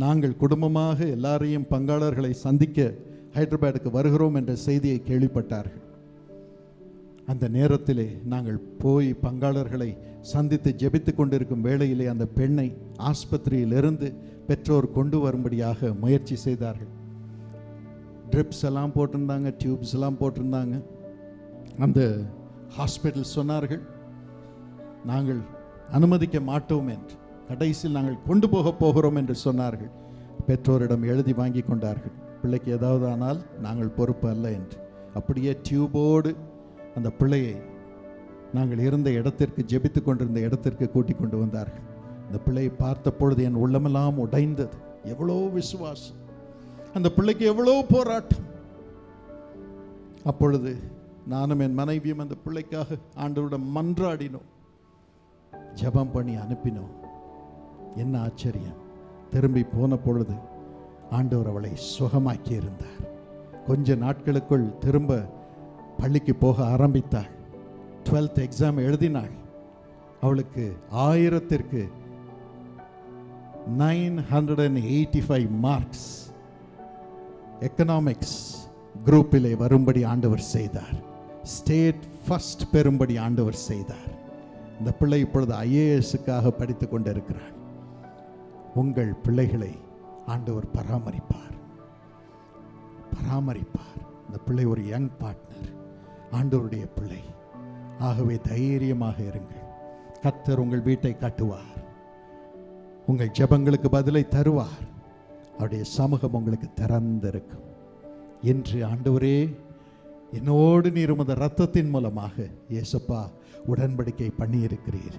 நாங்கள் குடும்பமாக எல்லாரையும் பங்காளர்களை சந்திக்க ஹைதராபாத்துக்கு வருகிறோம் என்ற செய்தியை கேள்விப்பட்டார்கள். அந்த நேரத்திலே நாங்கள் போய் பங்காளர்களை சந்தித்து ஜெபித்து கொண்டிருக்கும் வேளையிலே அந்த பெண்ணை ஆஸ்பத்திரியிலிருந்து பெற்றோர் கொண்டு வரும்படியாக முயற்சி செய்தார்கள். ட்ரிப்ஸ் எல்லாம் போட்டிருந்தாங்க, டியூப்ஸ் எல்லாம் போட்டிருந்தாங்க. அந்த ஹாஸ்பிட்டல் சொன்னார்கள், நாங்கள் அனுமதிக்க மாட்டோம் என்று. கடைசியில் நாங்கள் கொண்டு போகிறோம் என்று சொன்னார்கள். பெற்றோரிடம் எழுதி வாங்கி கொண்டார்கள், பிள்ளைக்கு ஏதாவது ஆனால் நாங்கள் பொறுப்பு அல்ல என்று. அப்படியே டியூபோடு அந்த பிள்ளையை நாங்கள் இருந்த இடத்திற்கு, ஜெபித்து கொண்டிருந்த இடத்திற்கு கூட்டிக் கொண்டு வந்தார்கள். அந்த பிள்ளையை பார்த்த பொழுது என் உள்ளமெல்லாம் உடைந்தது. எவ்வளோ விசுவாசம், அந்த பிள்ளைக்கு எவ்வளோ போராட்டம். அப்பொழுது நானும் என் மனைவியும் அந்த பிள்ளைக்காக ஆண்டவரிடம் மன்றாடினோம், ஜெபம் பண்ணி அனுப்பினோம். என்ன ஆச்சரியம், திரும்பி போன பொழுது ஆண்டவர் அவளை சுகமாக்கி இருந்தார். கொஞ்ச நாட்களுக்குள் திரும்ப பள்ளிக்கு போக ஆரம்பித்தாள். 12th exam எழுதினாள். அவளுக்கு 1000க்கு 985 மார்க்ஸ் எக்கனாமிக்ஸ் குரூப்பிலே வரும்படி ஆண்டவர் செய்தார். ஸ்டேட் ஃபர்ஸ்ட் பெறும்படி ஆண்டவர் செய்தார். இந்த பிள்ளை இப்பொழுது IASக்காக படித்து கொண்டிருக்கிறார். உங்கள் பிள்ளைகளை ஆண்டவர் பராமரிப்பார். இந்த பிள்ளை ஒரு யங் பார்ட்னர், ஆண்டவருடைய பிள்ளை. ஆகவே தைரியமாக இருங்கள். கர்த்தர் உங்கள் வீட்டை கட்டுவார். உங்கள் ஜெபங்களுக்கு பதிலை தருவார். அவருடைய சமூகம் உங்களுக்கு திறந்திருக்கும். இன்று ஆண்டவரே, என்னோடு நீர் உமது இரத்தத்தின் மூலமாக இயேசுப்பா உடன்படிக்கை பண்ணியிருக்கிறீர்.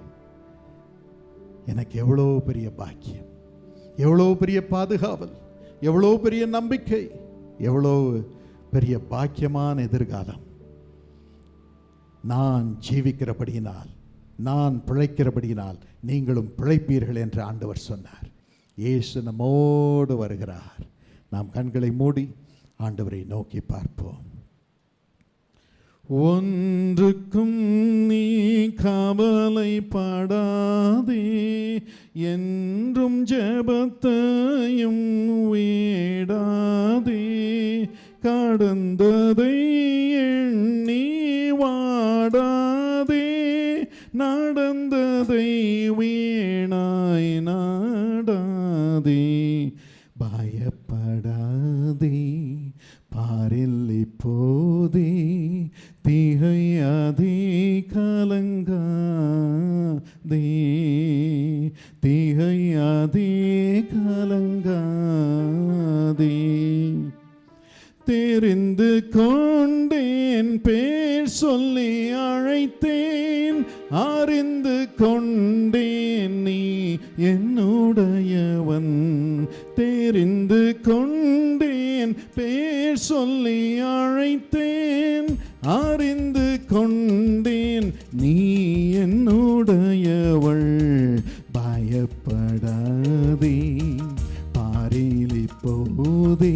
எனக்கு எவ்வளோ பெரிய பாக்கியம், எவ்வளோ பெரிய பாதுகாவல், எவ்வளோ பெரிய நம்பிக்கை, எவ்வளோ பெரிய பாக்கியமான எதிர்காலம். நான் ஜீவிக்கிறபடியினால், நான் பிழைக்கிறபடியினால் நீங்களும் பிழைப்பீர்கள் என்று ஆண்டவர் சொன்னார். இயேசு நம்மோடு வருகிறார். நாம் கண்களை மூடி ஆண்டவரை நோக்கி பார்ப்போம். ஒன்றுக்கும் நீ கவலைப்படாதே, என்றும் ஜெபத்தையும் விடாதே. கடந்ததை எண்ணி வாடாதே, நடந்ததை வீணாய் நாடாதே. பயப்படாதே, பாரில் இப்போதே திகையாதே, கலங்காதே, திகையாதே, கலங்காதே. தெரிந்து கொண்டேன், பேர் சொல்லி அழைத்தேன், அறிந்து கொண்டேன் நீ என்னுடையவன். தெரிந்து கொண்டேன், பேர் சொல்லி அழைத்தேன், அறிந்து கொண்டேன் நீ என்னுடையவள். பயப்படாதே, பாரில் இப்போதே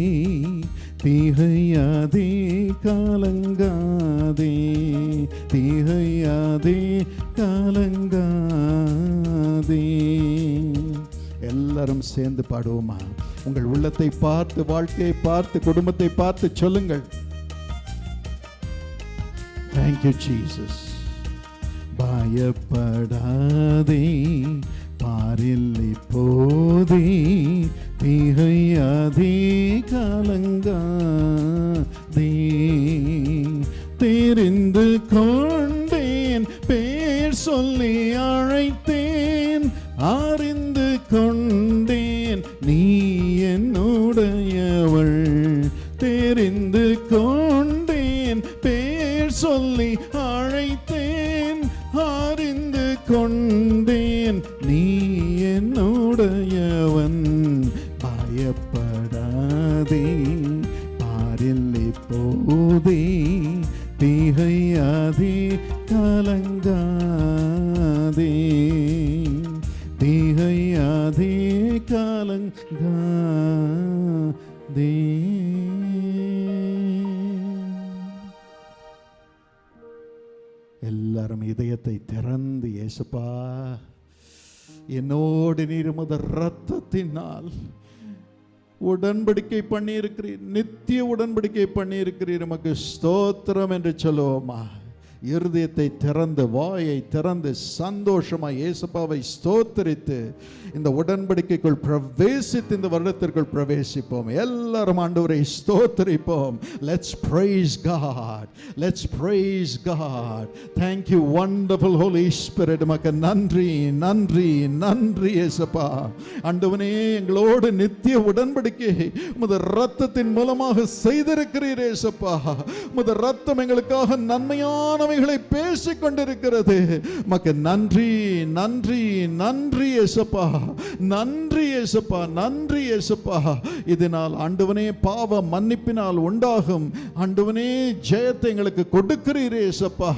திகையாதே, கலங்காதே, திகையாதே, கலங்காதே. எல்லாரும் சேர்ந்து பாடுவோமா? உங்கள் உள்ளத்தை பார்த்து, வாழ்க்கையை பார்த்து, குடும்பத்தை பார்த்து சொல்லுங்கள். Thank you Jesus. பயப்படாதே, பாரில் இப்போதே திகையாதே, கலங்காதே. தெரிந்து கொண்டேன், பேர் சொல்லி அழைத்தேன், அறிந்து கொண்டேன் நீ என்னுடையவள். தெரிந்து சொல்லி அழைத்தேன், அறிந்து கொண்டேன் நீ என்னுடையவன். பயப்படாதே, பாரில்லை போதே, திகையாதே, கலங்காதே, திகையாதே, கலங்காதே. எல்லாரும் இதயத்தை திறந்து, இயேசுப்பா என்னோடு நீர் உமது இரத்தத்தினால் உடன்படிக்கை பண்ணி இருக்கிறீர், நித்திய உடன்படிக்கை பண்ணி இருக்கிறீர், உமக்கு ஸ்தோத்திரம் என்று சொல்லுவோமா? இருதயத்தை திறந்து, வாயை திறந்து, சந்தோஷமாய் இயேசுப்பாவை ஸ்தோத்திரித்து இந்த உடன்படிக்கைக்குள் பிரவேசித்து இந்த வருடத்திற்குள் பிரவேசிப்போம். எல்லாரும் ஆண்டவரை ஸ்தோத்திரிப்போம். Let's praise God, let's praise God. Thank you wonderful Holy Spirit. உமக்கு நன்றி, நன்றி, நன்றி இயேசுப்பா. ஆண்டவனே, எங்களோடு நித்திய உடன்படிக்கை உமது இரத்தத்தின் மூலமாக செய்திருக்கிறீர் இயேசுப்பா. உமது இரத்தம் எங்களுக்காக நன்மையானவைகளை பேசிக் கொண்டிருக்கிறது. உமக்கு நன்றி, நன்றி, நன்றி இயேசுப்பா, நன்றி இயேசுப்பா, நன்றி இயேசுப்பா. இதனால் ஆண்டவனே பாவ மன்னிப்பினால் உண்டாகும் ஆண்டவனே ஜெயத்தை எங்களுக்கு கொடுக்கிறீர் இயேசுப்பா.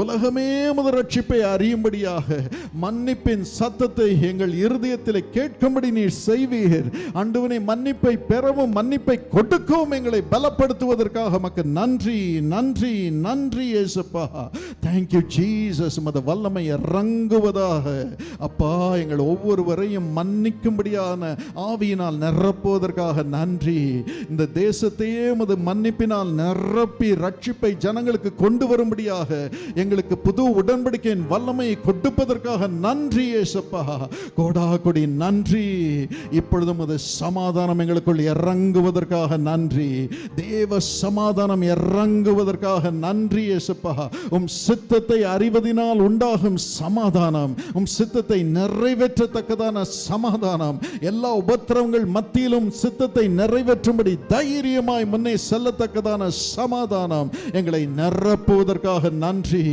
உலகமே உமது ரட்சிப்பை அறியும்படியாக மன்னிப்பின் சத்தத்தை எங்கள் இருதயத்தில் கேட்கும்படி நீர் செய்வீர். ஆண்டவனே, மன்னிப்பை பெறவும் மன்னிப்பை கொடுக்கவும் எங்களை பலப்படுத்துவதற்காக உமக்கு நன்றி, நன்றி, நன்றி இயேசுப்பா. Thank you Jesus. உமது வல்லமை இறங்குவதாக அப்பா. எங்கள் ஒவ்வொருவரையும் மன்னிக்கும்படியான ஆவியினால் நிரப்புவதற்காக நன்றி. இந்த தேசத்தையே உமது மன்னிப்பினால் நிரப்பி ரட்சிப்பை ஜனங்களுக்கு கொண்டு வரும்படியாக எங்களுக்கு புது உடன்படிக்கையின் வல்லமையை கொடுப்பதற்காக நன்றி இயேசுப்பா. கோடா கொடி நன்றி. இப்பொழுது உமது சமாதானம் எங்களுக்குள் இறங்குவதற்காக நன்றி. தேவ சமாதானம் இறங்குவதற்காக நன்றி இயேசுப்பா. உம் சித்தத்தை அறிவதினால் உண்டாகும் சமாதானம், உம் சித்தத்தை நிறைவேற்றத்தக்கதான சமாதானம், எல்லா உபத்திரவங்கள் மத்தியிலும் சித்தத்தை நிறைவேற்றும்படி தைரியமாய் முன்னே செல்லத்தக்கதான சமாதானம் எங்களை நிரப்புவதற்காக நன்றி,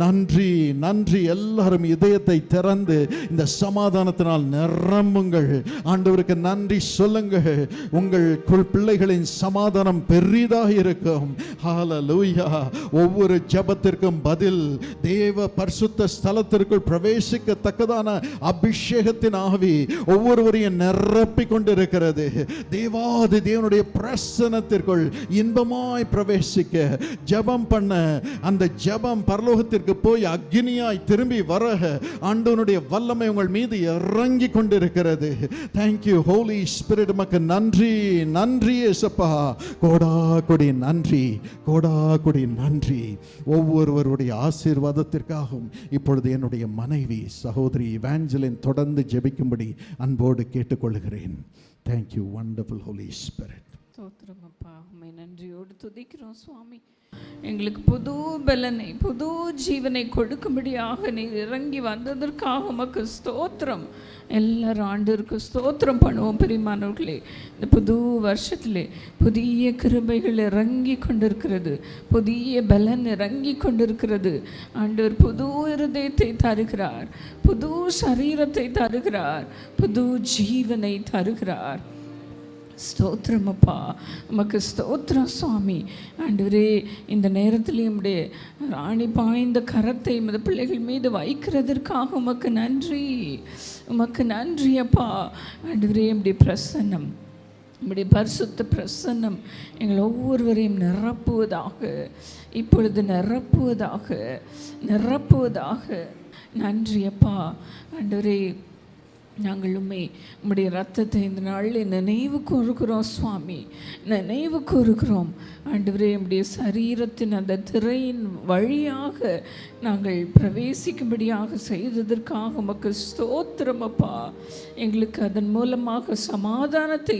நன்றி, நன்றி. எல்லாரும் இதயத்தை திறந்து இந்த சமாதானத்தினால் நிரம்புங்கள். ஆண்டவருக்கு நன்றி சொல்லுங்கள். உங்கள் பிள்ளைகளின் சமாதானம் பெரிதாக இருக்கும். ஹல்லேலூயா. ஒவ்வொரு ஜெபத்திற்கும் பதில் தேவ பரிசுத்த ஸ்தலத்திற்குள் பிரவேசிக்கத்தக்கதான அபிஷேகத்தின் ஆவி ஒவ்வொருவரையும் நிரப்பிக் கொண்டிருக்கிறது. தேவாதி தேவனுடைய பிரசன்னத்திற்குள் இன்பமாய் பிரவேசிக்க ஜெபம் பண்ண, அந்த ஜெபம் பரலோகத்திற்கு போய் அக்னியாய் திரும்பி வர ஆண்டவனுடைய வல்லமை உங்கள் மீது இறங்கி கொண்டிருக்கிறது. Thank you holy spirit. உமக்கு நன்றி, நன்றி இயேசுப்பா. கோடா கொடி நன்றி, கோடா கொடி நன்றி. ஒவ்வொருவருடைய ஆசீர்வாதத்திற்காகவும் இப்பொழுது என்னுடைய மனைவி சகோதரி இவாஞ்சலின் தொடர்ந்து ஜெபிக்கும்படி அன்போடு கேட்டுக்கொள்கிறேன். Thank you wonderful holy spirit. ஸ்தோத்திரம் அப்பா. உம்மை நன்றியோடு துதிக்கிறோம் சுவாமி. எங்களுக்கு புது பலனை, புது ஜீவனை கொடுக்கும்படியாக நீர் இறங்கி வந்ததற்காக உமக்கு ஸ்தோத்திரம். எல்லாரும் ஆண்டவருக்கு ஸ்தோத்திரம் பண்ணுவோம். பிரியமானவர்களே, இந்த புது வருஷத்திலே புதிய கிருபைகள் இறங்கி கொண்டிருக்கிறது, புதிய பலன் இறங்கி கொண்டிருக்கிறது. ஆண்டவர் புது இருதயத்தை தருகிறார், புது சரீரத்தை தருகிறார், புது ஜீவனை தருகிறார். ஸ்தோத்திரம் அப்பா, உமக்கு ஸ்தோத்திரம் சுவாமி. ஆண்டவரே, இந்த நேரத்தில் நம்முடைய ராணி பாய்ந்த கரத்தை இந்த பிள்ளைகள் மீது வைக்கிறதற்காக உமக்கு நன்றி, உமக்கு நன்றி அப்பா. ஆண்டவரே, நம்முடைய பிரசன்னம், நம்முடைய பரிசுத்த பிரசன்னம் எங்கள் ஒவ்வொருவரையும் நிரப்புவதாக, இப்பொழுது நிரப்புவதாக, நிரப்புவதாக. நன்றி அப்பா. ஆண்டவரே, நாங்கள் உம்முடைய ரத்தத்தை இந்த நாளில் நினைவு கூறுகிறோம் சுவாமி, நினைவு கூறுகிறோம். ஆண்டவரே, நம்முடைய சரீரத்தின் அந்த திரையின் வழியாக நாங்கள் பிரவேசிக்கும்படியாக செய்ததற்காக உமக்கு ஸ்தோத்திரம் அப்பா. எங்களுக்கு அதன் மூலமாக சமாதானத்தை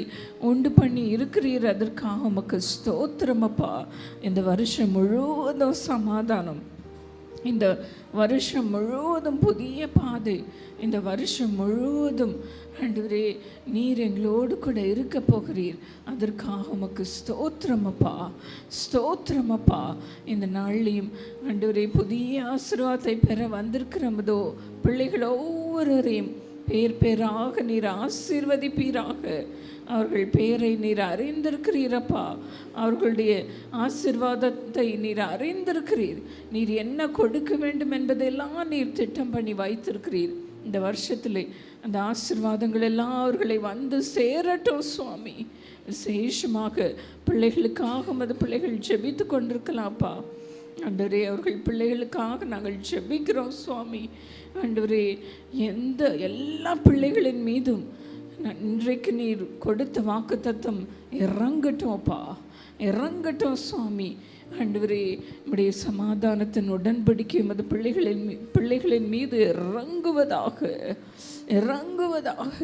உண்டு பண்ணி இருக்கிறீர், அதற்காக உமக்கு ஸ்தோத்திரம் அப்பா. இந்த வருஷம் முழுவதும் சமாதானம், இந்த வருஷம் முழுவதும் புதிய பாதை, இந்த வருஷம் முழுவதும் ஆண்டவரே நீர் எங்களோடு கூட இருக்க போகிறீர். அதற்காக உமக்கு ஸ்தோத்திரமப்பா, ஸ்தோத்திரமப்பா. இந்த நாள்லையும் ஆண்டவரே புதிய ஆசீர்வாதத்தை பெற வந்திருக்கிறோமதோ பிள்ளைகள் ஒவ்வொருவரையும் பேர் பேராக நீர் ஆசீர்வதிப்பீராக. அவர்கள் பேரை நீர் அறிந்திருக்கிறீரப்பா. அவர்களுடைய ஆசீர்வாதத்தை நீர் அறிந்திருக்கிறீர். நீர் என்ன கொடுக்க வேண்டும் என்பதெல்லாம் நீர் திட்டம் பண்ணி வைத்திருக்கிறீர். இந்த வருஷத்தில் அந்த ஆசீர்வாதங்கள் எல்லாம் அவர்களை வந்து சேரட்டும் சுவாமி. விசேஷமாக பிள்ளைகளுக்காக அந்த பிள்ளைகள் ஜெபித்து கொண்டிருக்கலாம்ப்பா. ஆண்டவரே அவர்கள் பிள்ளைகளுக்காக நாங்கள் ஜெபிக்கிறோம் சுவாமி. ஆண்டவரே எல்லா பிள்ளைகளின் மீதும் இன்றைக்கு நீர் கொடுத்த வாக்குத்தத்தம் இறங்கட்டும்ப்பா, இறங்கட்டும் சுவாமி. ஆண்டவரே நம்முடைய சமாதானத்தின் உடன்படிக்கை மது பிள்ளைகளின் மீது இறங்குவதாக, இறங்குவதாக.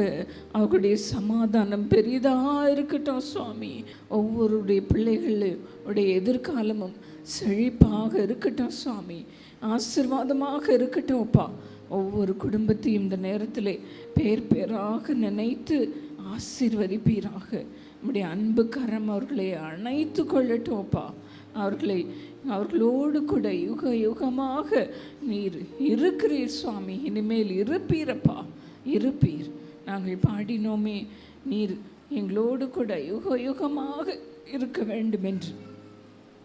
அவர்களுடைய சமாதானம் பெரிதாக இருக்கட்டும் சுவாமி. ஒவ்வொருடைய பிள்ளைகளுடைய எதிர்காலமும் செழிப்பாக இருக்கட்டும் சுவாமி, ஆசீர்வாதமாக இருக்கட்டும்ப்பா. ஒவ்வொரு குடும்பத்தையும் இந்த நேரத்தில் பேர் பேராக நினைத்து ஆசீர்வதிப்பீராக. நம்முடைய அன்பு கரம் அவர்களை அணைத்து கொள்ளட்டும்ப்பா. அவர்களோடு கூட யுக யுகமாக நீர் இருக்கிறீர் சுவாமி. இனிமேல் இருப்பீரப்பா, இருப்பீர். நாங்கள் பாடினோமே, நீர் எங்களோடு கூட யுக யுகமாக இருக்க வேண்டும் என்று.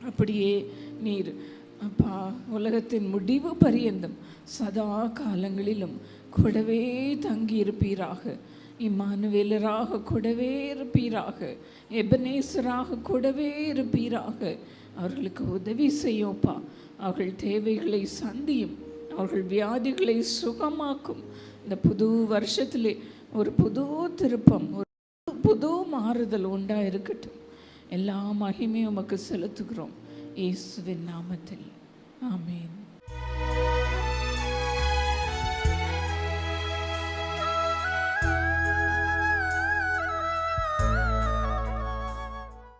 அப்படியே நீர் அப்பா உலகத்தின் முடிவு பரியந்தம் சதா காலங்களிலும் கூடவே தங்கி இருப்பீராக. இம்மானுவேலராக கூடவே இருப்பீராக, எபனேசராக கூடவே இருப்பீராக. அவர்களுக்கு உதவி செய்யோப்பா. அவர்கள் தேவைகளை சந்தியும், அவர்கள் வியாதிகளை சுகமாக்கும். இந்த புது வருஷத்திலே ஒரு புது திருப்பம், ஒரு புது மாறுதல் உண்டாயிருக்கட்டும். எல்லா மகிமையும் உமக்கு செலுத்துகிறோம் இயேசுவின் நாமத்தில். ஆமென்.